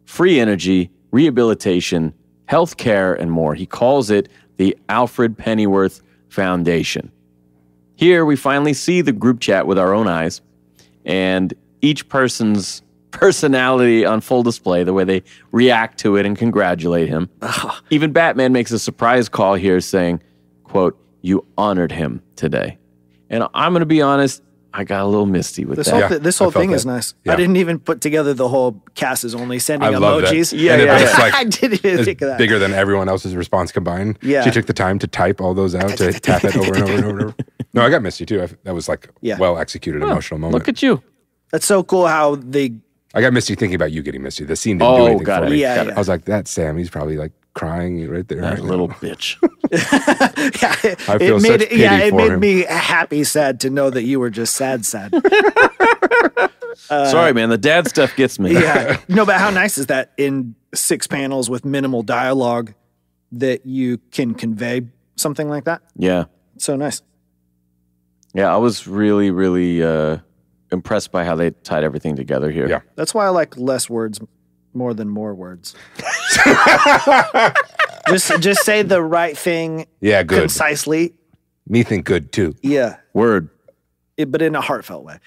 free energy, rehabilitation, health care, and more. He calls it the Alfred Pennyworth Foundation. Here we finally see the group chat with our own eyes, and each person's personality on full display, the way they react to it and congratulate him. Even Batman makes a surprise call here saying, quote, "You honored him today." And I'm going to be honest, I got a little misty with This that. whole, Yeah, this I whole felt thing that. is nice. Yeah. I didn't even put together the whole cast is only sending I love that. emojis. Yeah, And yeah, it's like I didn't even it's think of that. bigger than everyone else's response combined. Yeah. She took the time to type all those out, to tap it over and over and over and over. No, I got misty too. That was like Yeah. well executed emotional moment. Look at you. That's so cool how they I got misty thinking about you getting misty. The scene didn't do Oh, anything got for it. me. Yeah, got yeah. I was like, that's Sam. He's probably like crying right there. That right now. little bitch. I feel such pity it for made him. me happy, sad to know that you were just sad. Sorry, man. The dad stuff gets me. Yeah. No, but how nice is that in 6 panels with minimal dialogue that you can convey something like that? Yeah. So nice. Yeah, I was really, really impressed by how they tied everything together here. Yeah. That's why I like less words more than more words. just say the right thing Yeah, good. concisely. Me think good too. Yeah. Word. But in a heartfelt way.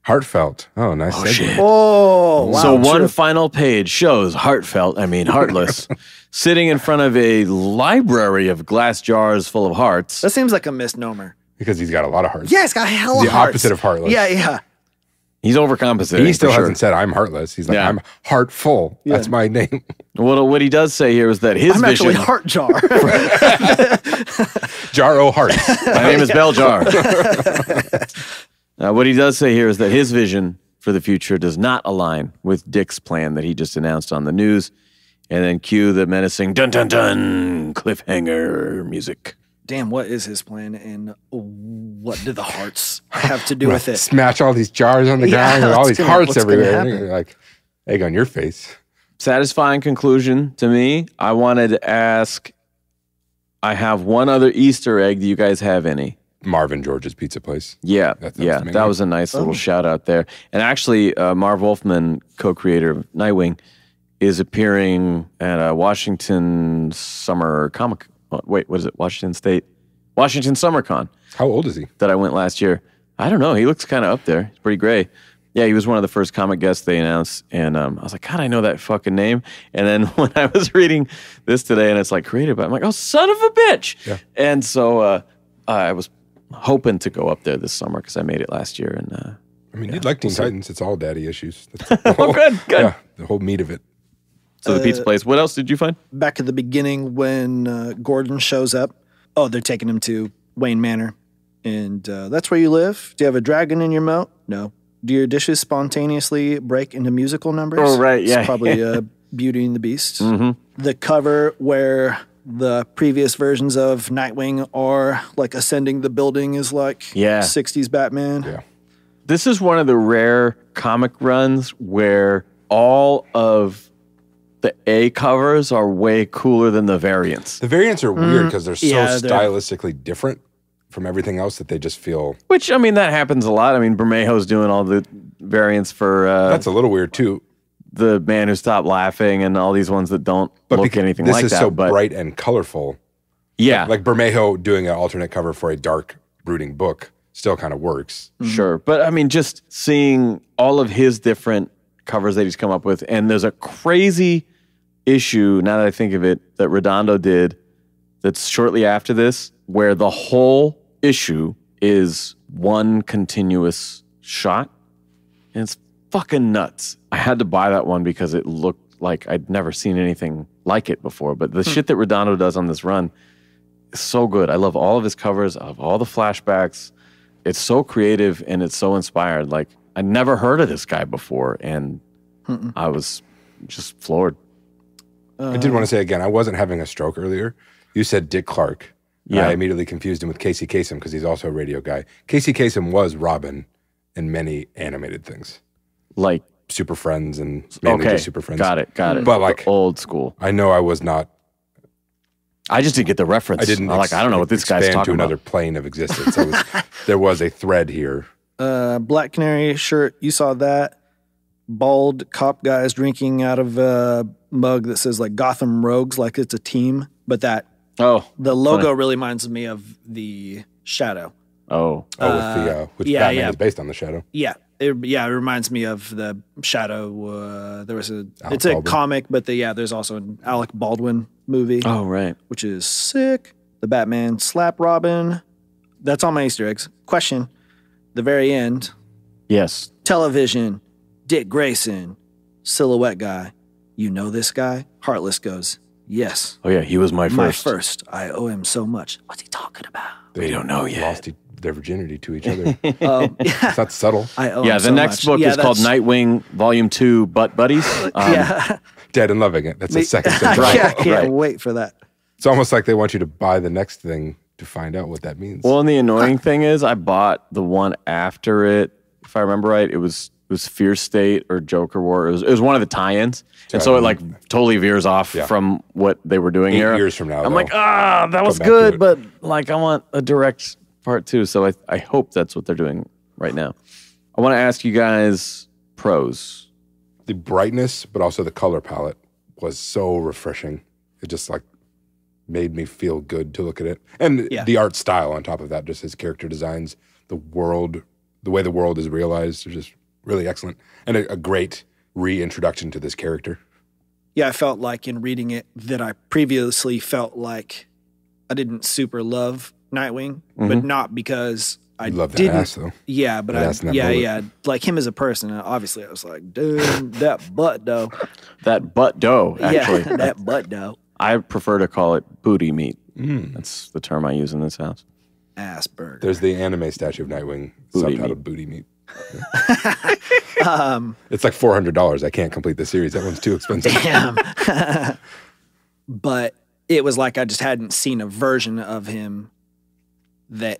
Heartfelt. Oh, nice. segue. shit. Oh, wow. So one true. final page shows Heartless, sitting in front of a library of glass jars full of hearts. That seems like a misnomer. Because he's got a lot of hearts. Yeah, it's got hell The opposite of heartless. Yeah. He's overcompensating. He still for sure. hasn't said I'm heartless. He's like, Yeah. I'm heartful. That's my name. What he does say here is that his I'm vision. actually heart jar. Jar o' hearts. My name is Bell Jar. What he does say here is that his vision for the future does not align with Dick's plan that he just announced on the news. And then cue the menacing dun dun dun cliffhanger music. Damn, what is his plan and what do the hearts have to do with it? Smash all these jars on the Yeah, ground with all what's these gonna- hearts what's gonna everywhere. happen? And you're like, egg on your face. Satisfying conclusion to me. I wanted to ask, I have one other Easter egg. Do you guys have any? Marvin George's pizza place. Yeah, That sounds amazing. that was a nice little shout out there. And actually, Marv Wolfman, co-creator of Nightwing, is appearing at a Washington Summer Comic. Wait, what is it? Washington Summer Con How old is he? that I went last year. I don't know. He looks kind of up there. He's pretty gray. Yeah, he was one of the first comic guests they announced, and I was like, God, I know that fucking name. And then when I was reading this today, and it's like created by, I'm like, oh, son of a bitch. Yeah. And so I was hoping to go up there this summer because I made it last year, and I mean, you'd like Teen Titans. It's all daddy issues. That's the whole, good. Yeah, the whole meat of it. so the pizza place. What else did you find? Back at the beginning when Gordon shows up, they're taking him to Wayne Manor. And that's where you live? Do you have a dragon in your moat? No. Do your dishes spontaneously break into musical numbers? Oh, right, yeah. It's probably Beauty and the Beast. Mm-hmm. The cover where the previous versions of Nightwing are like ascending the building is like Yeah. 60s Batman. Yeah. This is one of the rare comic runs where all of the A covers are way cooler than the variants. The variants are weird because they're so Yeah, they're- stylistically different from everything else that they just feel. Which, I mean, that happens a lot. I mean, Bermejo's doing all the variants for That's a little weird too. The Man Who Stopped Laughing and all these ones that don't look because anything this like is that. so but bright and colorful. yeah, Like Bermejo doing an alternate cover for a dark, brooding book still kind of works. sure. But I mean, just seeing all of his different covers that he's come up with, and there's a crazy issue, now that I think of it, that Redondo did that's shortly after this, where the whole issue is one continuous shot. And it's fucking nuts. I had to buy that one because it looked like I'd never seen anything like it before. But the shit that Redondo does on this run is so good. I love all of his covers. I love all the flashbacks. It's so creative and it's so inspired. Like, I'd never heard of this guy before, and I was just floored. I did want to say again, I wasn't having a stroke earlier. You said Dick Clark. Yeah. I immediately confused him with Casey Kasem because he's also a radio guy. Casey Kasem was Robin in many animated things. Like, Super Friends and mainly okay, just Super Friends. got it. But like, Old school. I know I was not. I just didn't get the reference. I didn't. I don't know what this guy's expand talking to another about. plane of existence. There was a thread here. Black Canary shirt, you saw that. Bald cop guys drinking out of a mug that says like Gotham Rogues, like it's a team. But the logo really reminds me of the Shadow. With the which yeah, Batman yeah. is based on the Shadow. Yeah, it reminds me of the Shadow. It's a Baldwin. comic, but there's also an Alec Baldwin movie, Oh, right. which is sick. The Batman slap Robin. That's all my Easter eggs. Question: the very end, Yes. television, Dick Grayson, silhouette guy. You know this guy? Heartless goes, yes. Oh, yeah. He was my My first. first. I owe him so much. What's he talking about? We don't know yet. Lost their virginity to each other. Yeah, It's not subtle. I owe Yeah, him the so next much. book is called that's- Nightwing Volume 2, Butt Buddies. Yeah. Dead and loving it. That's the second I sentence. can't Right. wait for that. It's almost like they want you to buy the next thing to find out what that means. Well, and the annoying thing is I bought the one after it. If I remember right, it was Fear State or Joker War. It was one of the tie-ins. And so it like totally veers off from what they were doing 8 here. years from now, I'm though, like, that was come back to good, it. but like I want a direct part 2. So I hope that's what they're doing right now. I want to ask you guys pros. The brightness, but also the color palette was so refreshing. It just like made me feel good to look at it. And the art style on top of that, just his character designs, the world, the way the world is realized is just really excellent. And a great reintroduction to this character. Yeah, I felt like in reading it that I previously felt like I didn't super love Nightwing, but not because I love that didn't. ass, though. Yeah, but like him as a person. Obviously, I was like, dude, that butt dough. That butt dough, actually. Yeah, that butt dough. I prefer to call it booty meat. That's the term I use in this house. Ass burger. There's the anime statue of Nightwing, Booty subtitled meat. Booty Meat. It's like $400. I can't complete the series. That one's too expensive. Damn. But it was like I just hadn't seen a version of him that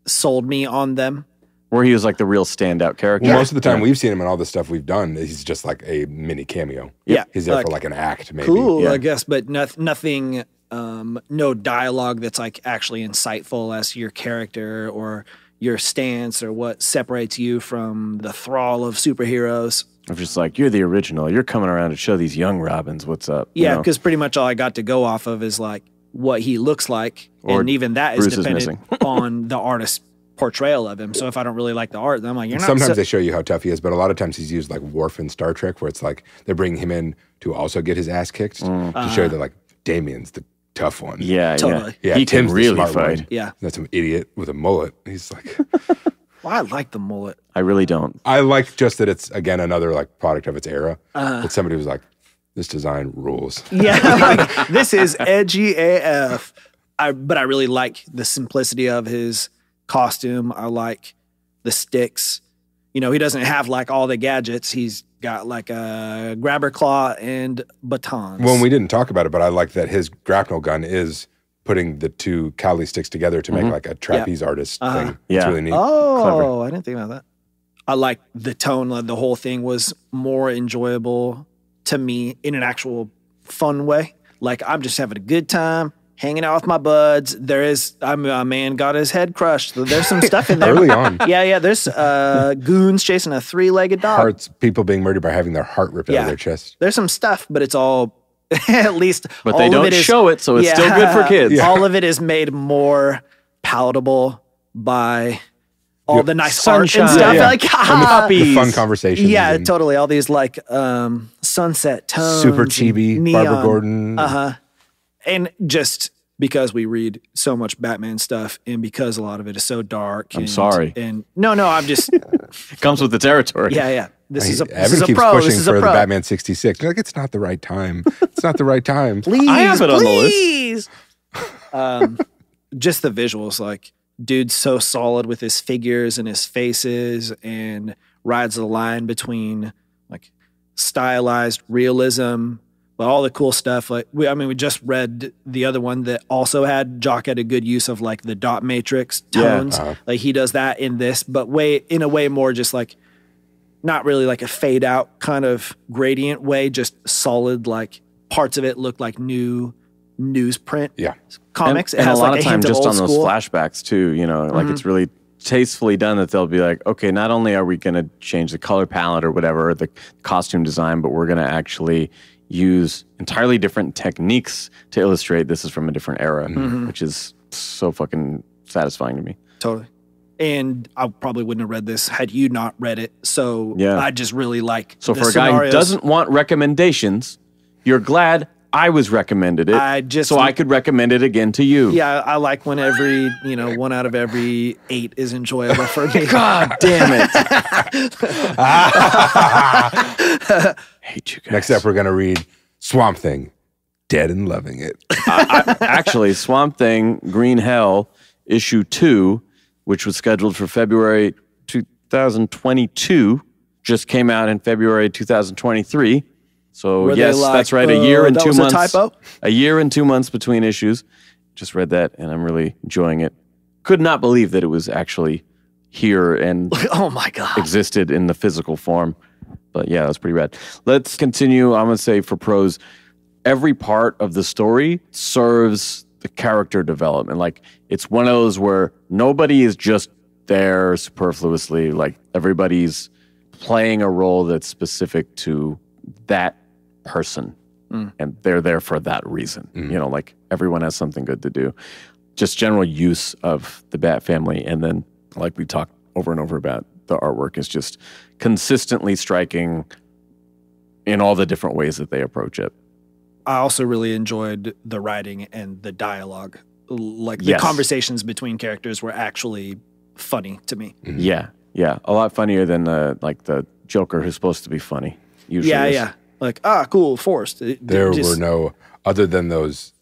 sold me on them. Where he was like the real standout character. Well, most of the time we've seen him in all the stuff we've done, he's just like a mini cameo. Yeah. He's there Like, for like an act, maybe. Cool, I guess, but nothing, no dialogue that's like actually insightful as to your character or your stance or what separates you from the thrall of superheroes. I'm just like, you're the original. You're coming around to show these young Robins what's up. you Yeah, know? because pretty much all I got to go off of is like what he looks like, Or and even that is Bruce is dependent on the artist's portrayal of him. So if I don't really like the art, then I'm like, you're not. Sometimes they show you how tough he is, but a lot of times he's used like Worf in Star Trek, where it's like they're bringing him in to also get his ass kicked to show you that like Damien's the tough one. Yeah, Totally. Yeah, He Tim's can the really smart fight. one. Yeah. That's some idiot with a mullet. He's like, Well, I like the mullet. I really don't. I like just that it's again another like product of its era. That somebody was like, this design rules. Yeah, like, this is edgy AF. But I really like the simplicity of his costume. I like the sticks. You know, he doesn't have like all the gadgets. He's got like a grabber claw and batons. Well, we didn't talk about it, but I like that his grapnel gun is putting the two Kali sticks together to make like a trapeze artist thing. Yeah. It's really neat. Oh, I didn't think about that. I like the tone. Like, the whole thing was more enjoyable to me in an actual fun way. Like, I'm just having a good time, hanging out with my buds. A man got his head crushed. There's some stuff in there. Early on. Yeah. There's goons chasing a 3-legged dog. Hearts, people being murdered by having their heart ripped out of their chest. There's some stuff, but it's all at least. But all they of don't it is, show it, so it's still good for kids. All of it is made more palatable by all the nice sunshine. art and stuff. Yeah. Like, The fun conversations. yeah, and totally. All these like sunset tones, Super and chibi, neon. Barbara Gordon. And just because we read so much Batman stuff, and because a lot of it is so dark. I'm sorry. And no, I'm just Comes with the territory. yeah. This is a Evan keeps pro. pushing This is for a the pro. Batman 66. You're like, it's not the right time. It's not the right time. Please, I have it on the list. please. Just the visuals, like, dude's so solid with his figures and his faces, and rides the line between like stylized realism, but all the cool stuff. Like, we just read the other one that also had a good use of like the dot matrix tones. Like, he does that in this, but in a way more just like, not really like a fade out kind of gradient way, just solid, like parts of it look like new newsprint comics. And It has a lot like of time hint just old on those school. flashbacks too, like it's really tastefully done that they'll be like, okay, not only are we going to change the color palette or whatever, or the costume design, but we're going to actually use entirely different techniques to illustrate this is from a different era, which is so fucking satisfying to me. Totally. And I probably wouldn't have read this had you not read it. So Yeah. I just really like So the for a guy who scenarios. doesn't want recommendations, you're glad I was recommended it. So I could recommend it again to you. Yeah, I like when every, 1 out of every 8 is enjoyable for me. God damn it. Hate you guys. Next up, we're going to read Swamp Thing, Dead and Loving It. Actually, Swamp Thing, Green Hell, issue 2, which was scheduled for February 2022, just came out in February 2023. So Were they yes, like, that's right. A year and that 2 was a months. typo? A year and 2 months between issues. Just read that, and I'm really enjoying it. Could not believe that it was actually here and Oh my God. existed in the physical form. But yeah, that's pretty rad. Let's continue. I'm going to say for pros, every part of the story serves the character development. Like, it's one of those where nobody is just there superfluously. Like, everybody's playing a role that's specific to that person. And they're there for that reason. You know, like, everyone has something good to do. Just general use of the Bat family. And then, like we talked over and over about, the artwork is just consistently striking in all the different ways that they approach it. I also really enjoyed the writing and the dialogue. Like, the conversations between characters were actually funny to me. Yeah. A lot funnier than the Joker who's supposed to be funny. Usually is. Like, cool, forced. There were no, other than those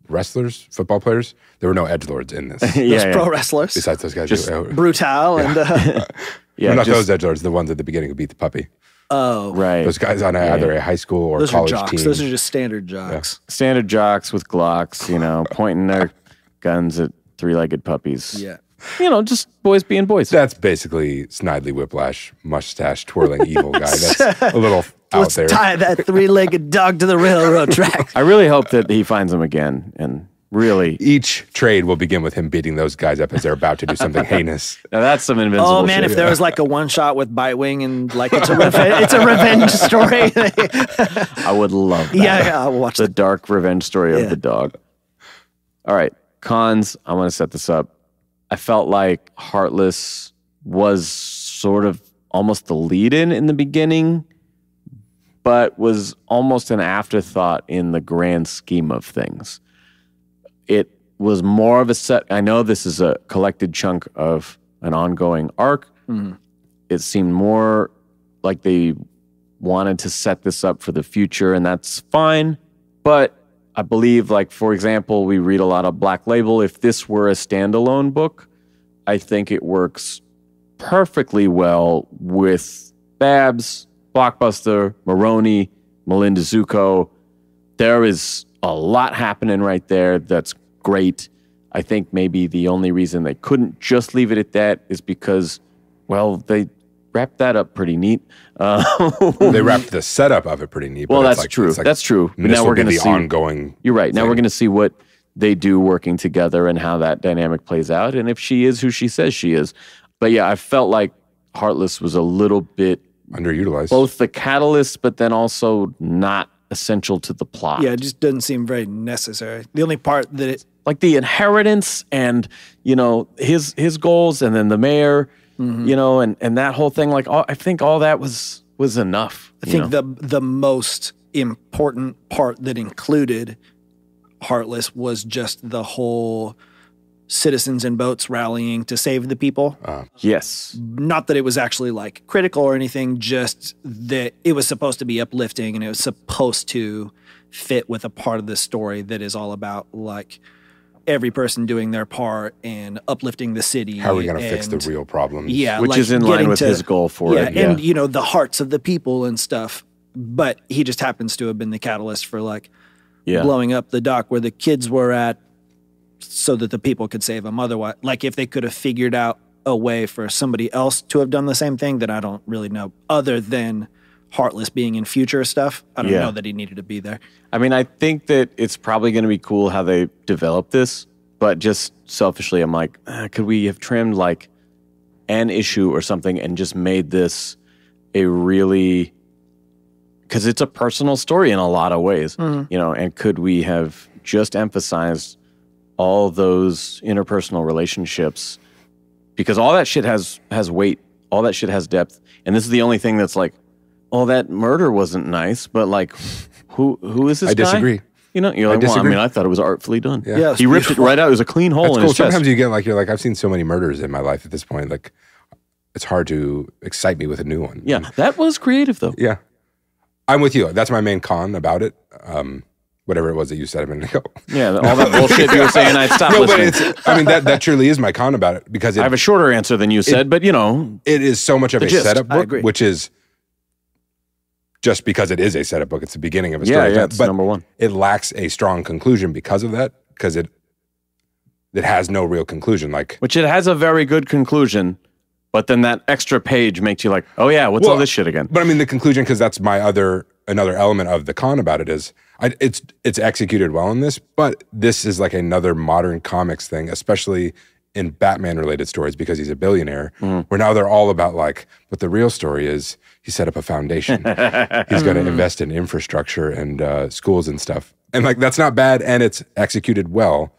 wrestlers, football players, there were no edgelords in this. Those pro wrestlers. Besides those guys. Just brutal and... not those edgelords, the ones at the beginning who beat the puppy. Oh. Right. Those guys on either a high school or those college are jocks. team. Those are just standard jocks. Yeah. Standard jocks with Glocks, you know, pointing their guns at three-legged puppies. Yeah. You know, just boys being boys. That's basically Snidely Whiplash, mustache twirling evil guy. That's a little out there. Let's tie that three-legged dog to the railroad track. I really hope that he finds him again, and really... Each trade will begin with him beating those guys up as they're about to do something heinous. Now that's some invincible Oh, man, shit. if there was like a one-shot with Bitewing and like it's a revenge story. I would love that. Yeah, I'll watch the that. dark revenge story of the dog. All right, cons. I want to set this up. I felt like Heartless was sort of almost the lead-in in the beginning, but was almost an afterthought in the grand scheme of things. It was more of a set. I know this is a collected chunk of an ongoing arc. It seemed more like they wanted to set this up for the future, and that's fine. But I believe, like, for example, we read a lot of Black Label. If this were a standalone book, I think it works perfectly well with Babs, Blockbuster, Maroney, Melinda Zuko. There is a lot happening right there that's great. I think maybe the only reason they couldn't just leave it at that is because, well, they wrapped that up pretty neat. They wrapped the setup of it pretty neat. Well, but that's like, true. like, that's true. But this now will we're be going to the see ongoing. You're right. Now thing. we're going to see what they do working together and how that dynamic plays out, and if she is who she says she is. But yeah, I felt like Heartless was a little bit underutilized, both the catalyst, but then also not essential to the plot. Yeah, it just doesn't seem very necessary. The only part that it... Like the inheritance and, you know, his goals, and then the mayor, you know, and that whole thing. Like, I think all that was enough. I think the most important part that included Heartless was just the whole citizens and boats rallying to save the people. Yes. Not that it was actually like critical or anything, just that it was supposed to be uplifting and it was supposed to fit with a part of the story that is all about like every person doing their part and uplifting the city. How are we going to fix the real problems? Yeah. Which like is in line with his goal for it. Yeah. And, you know, the hearts of the people and stuff. But he just happens to have been the catalyst for like blowing up the dock where the kids were at so that the people could save them. Otherwise, like if they could have figured out a way for somebody else to have done the same thing, then I don't really know. Other than Heartless being in future stuff, I don't know that he needed to be there. I mean, I think that it's probably going to be cool how they develop this, but just selfishly, I'm like, could we have trimmed like an issue or something and just made this a really, because it's a personal story in a lot of ways, you know, and could we have just emphasized all those interpersonal relationships, because all that shit has weight, all that shit has depth, and this is the only thing that's like, oh, that murder wasn't nice, but like, who is this guy? I disagree. You know, you're like, well, I mean, I thought it was artfully done. Yeah, he ripped it right out. It was a clean hole That's in cool. his chest. Sometimes you get like, you're like, I've seen so many murders in my life at this point. Like, it's hard to excite me with a new one. Yeah, that was creative though. Yeah. I'm with you. That's my main con about it. Whatever it was that you said a minute ago. Yeah, all that bullshit you were saying, I'd stop listening. But I mean, that truly is my con about it, because I have a shorter answer than you said, but you know. It is so much of a gist. setup I book, agree. which is just because it is a setup book. It's the beginning of a story. Yeah, it's but number one. It lacks a strong conclusion because of that, because it has no real conclusion. Like, Which it has a very good conclusion, but then that extra page makes you like, oh yeah, what's all this shit again? But I mean, the conclusion, because that's my other another element of the con about it is it's executed well in this, but this is like another modern comics thing, especially in Batman related stories because he's a billionaire, where now they're all about like, but the real story is he set up a foundation. He's going to invest in infrastructure and schools and stuff. And like, that's not bad. And it's executed well,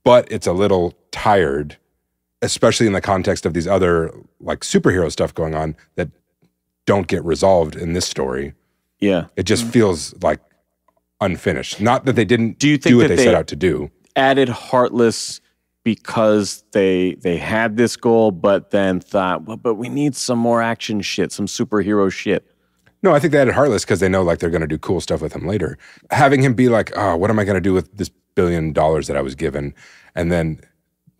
but it's a little tired, especially in the context of these other like superhero stuff going on that don't get resolved in this story. Yeah. It just feels like unfinished. Not that they didn't do what they set out to do. Added Heartless because they had this goal, but then thought, well, but we need some more action shit, some superhero shit. No, I think they added Heartless because they know like they're going to do cool stuff with him later. Having him be like, oh, what am I going to do with this $1 billion that I was given? And then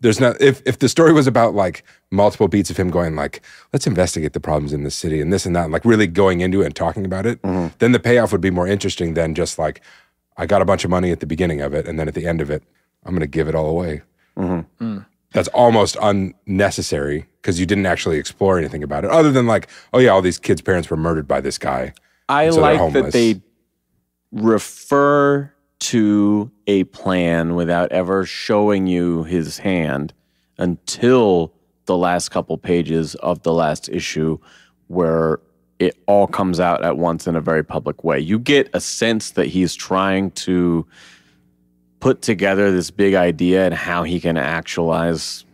there's not, if the story was about like multiple beats of him going like, let's investigate the problems in the city and this and that, and like really going into it and talking about it, then the payoff would be more interesting than just like, I got a bunch of money at the beginning of it, and then at the end of it, I'm going to give it all away. That's almost unnecessary because you didn't actually explore anything about it other than like, oh yeah, all these kids' parents were murdered by this guy. I like that they refer to a plan without ever showing you his hand until the last couple pages of the last issue where it all comes out at once in a very public way. You get a sense that he's trying to put together this big idea and how he can actualize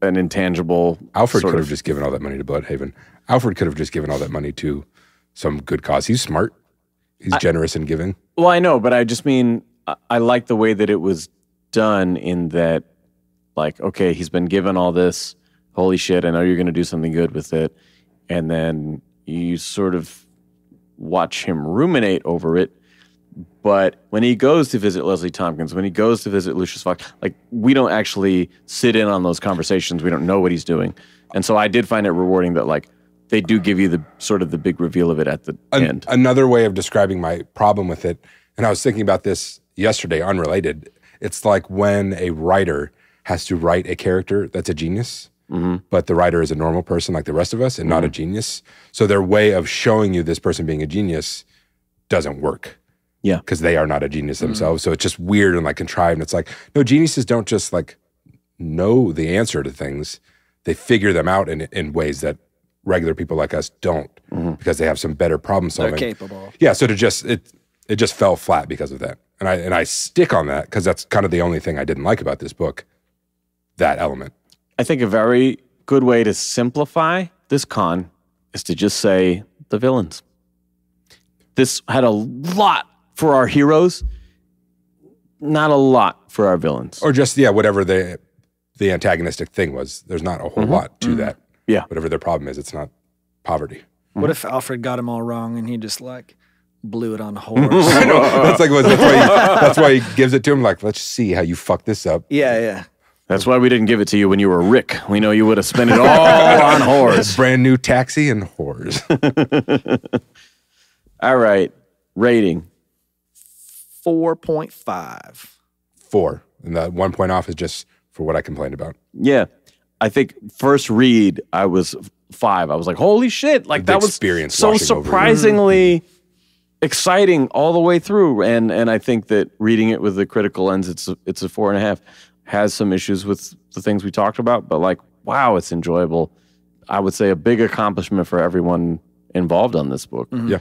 an intangible. Alfred could have just given all that money to Bloodhaven. Alfred could have just given all that money to some good cause. He's smart. He's generous and giving. Well, I know, but I just mean, I like the way that it was done in that, like, okay, he's been given all this. Holy shit, I know you're going to do something good with it. And then you sort of watch him ruminate over it. But when he goes to visit Leslie Tompkins, when he goes to visit Lucius Fox, like, we don't actually sit in on those conversations. We don't know what he's doing. And so I did find it rewarding that, like, they do give you the sort of the big reveal of it at the end. Another way of describing my problem with it, and I was thinking about this yesterday, unrelated, it's like when a writer has to write a character that's a genius, but the writer is a normal person like the rest of us and not a genius. So their way of showing you this person being a genius doesn't work. Yeah. Because they are not a genius themselves. So it's just weird and like contrived. And it's like, no, geniuses don't just like know the answer to things. They figure them out in ways that regular people like us don't because they have some better problem solving. They're capable. Yeah. So it just fell flat because of that. And I stick on that because that's kind of the only thing I didn't like about this book, that element. I think a very good way to simplify this con is to just say the villains. This had a lot for our heroes, not a lot for our villains. Or just, yeah, whatever the antagonistic thing was. There's not a whole lot to that. Yeah. Whatever their problem is, it's not poverty. What if Alfred got them all wrong and he just like blew it on a horse? I know. That's why he gives it to him. Like, let's see how you fuck this up. Yeah. That's why we didn't give it to you when you were Rick. We know you would have spent it all on whores. Brand new taxi and whores. All right. Rating. 4.5. 4. And the 1 point off is just for what I complained about. Yeah. I think first read, I was 5. I was like, holy shit. Like, that was so surprisingly exciting all the way through. And I think that reading it with the critical lens, it's a 4.5. Has some issues with the things we talked about, but like, wow, it's enjoyable. I would say a big accomplishment for everyone involved on this book. Yeah.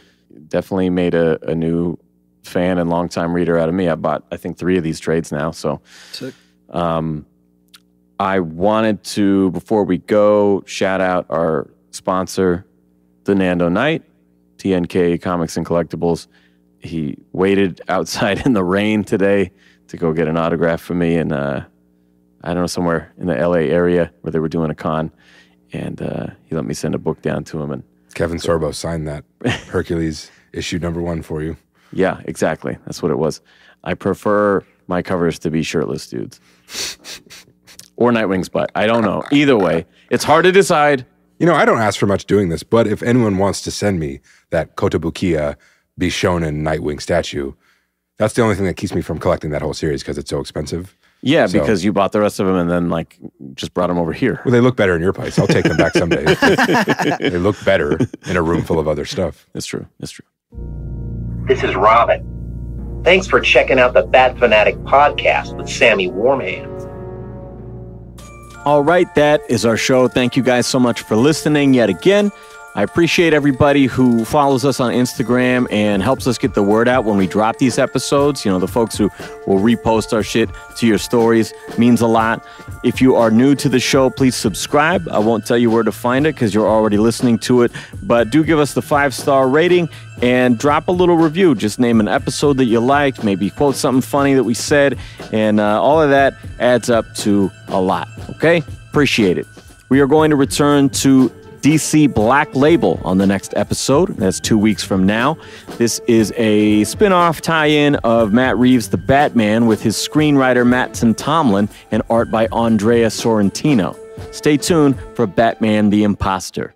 Definitely made a new fan and longtime reader out of me. I bought, I think, 3 of these trades now. So I wanted to, before we go, shout out our sponsor, the Nando Knight, TNK Comics and Collectibles. He waited outside in the rain today to go get an autograph for me in, I don't know, somewhere in the LA area where they were doing a con. And he let me send a book down to him. And Kevin Sorbo signed that Hercules issue #1 for you. Yeah, exactly. That's what it was. I prefer my covers to be shirtless dudes. Or Nightwing's butt. I don't know. Either way, it's hard to decide. You know, I don't ask for much doing this, but if anyone wants to send me that Kotobukiya Bishonen Nightwing statue, that's the only thing that keeps me from collecting that whole series because it's so expensive. Yeah, so, because you bought the rest of them and then like just brought them over here. Well, they look better in your place. I'll take them back someday. They look better in a room full of other stuff. It's true. It's true. This is Robin. Thanks for checking out the Bat Fanatic podcast with Sammy Warmhands. All right, that is our show. Thank you guys so much for listening yet again. I appreciate everybody who follows us on Instagram and helps us get the word out when we drop these episodes. You know, the folks who will repost our shit to your stories means a lot. If you are new to the show, please subscribe. I won't tell you where to find it because you're already listening to it, but do give us the 5-star rating and drop a little review. Just name an episode that you liked, maybe quote something funny that we said, and all of that adds up to a lot, okay? Appreciate it. We are going to return to DC Black Label on the next episode. That's 2 weeks from now. This is a spin-off tie-in of Matt Reeves' The Batman with his screenwriter Mattson Tomlin and art by Andrea Sorrentino. Stay tuned for Batman the Imposter.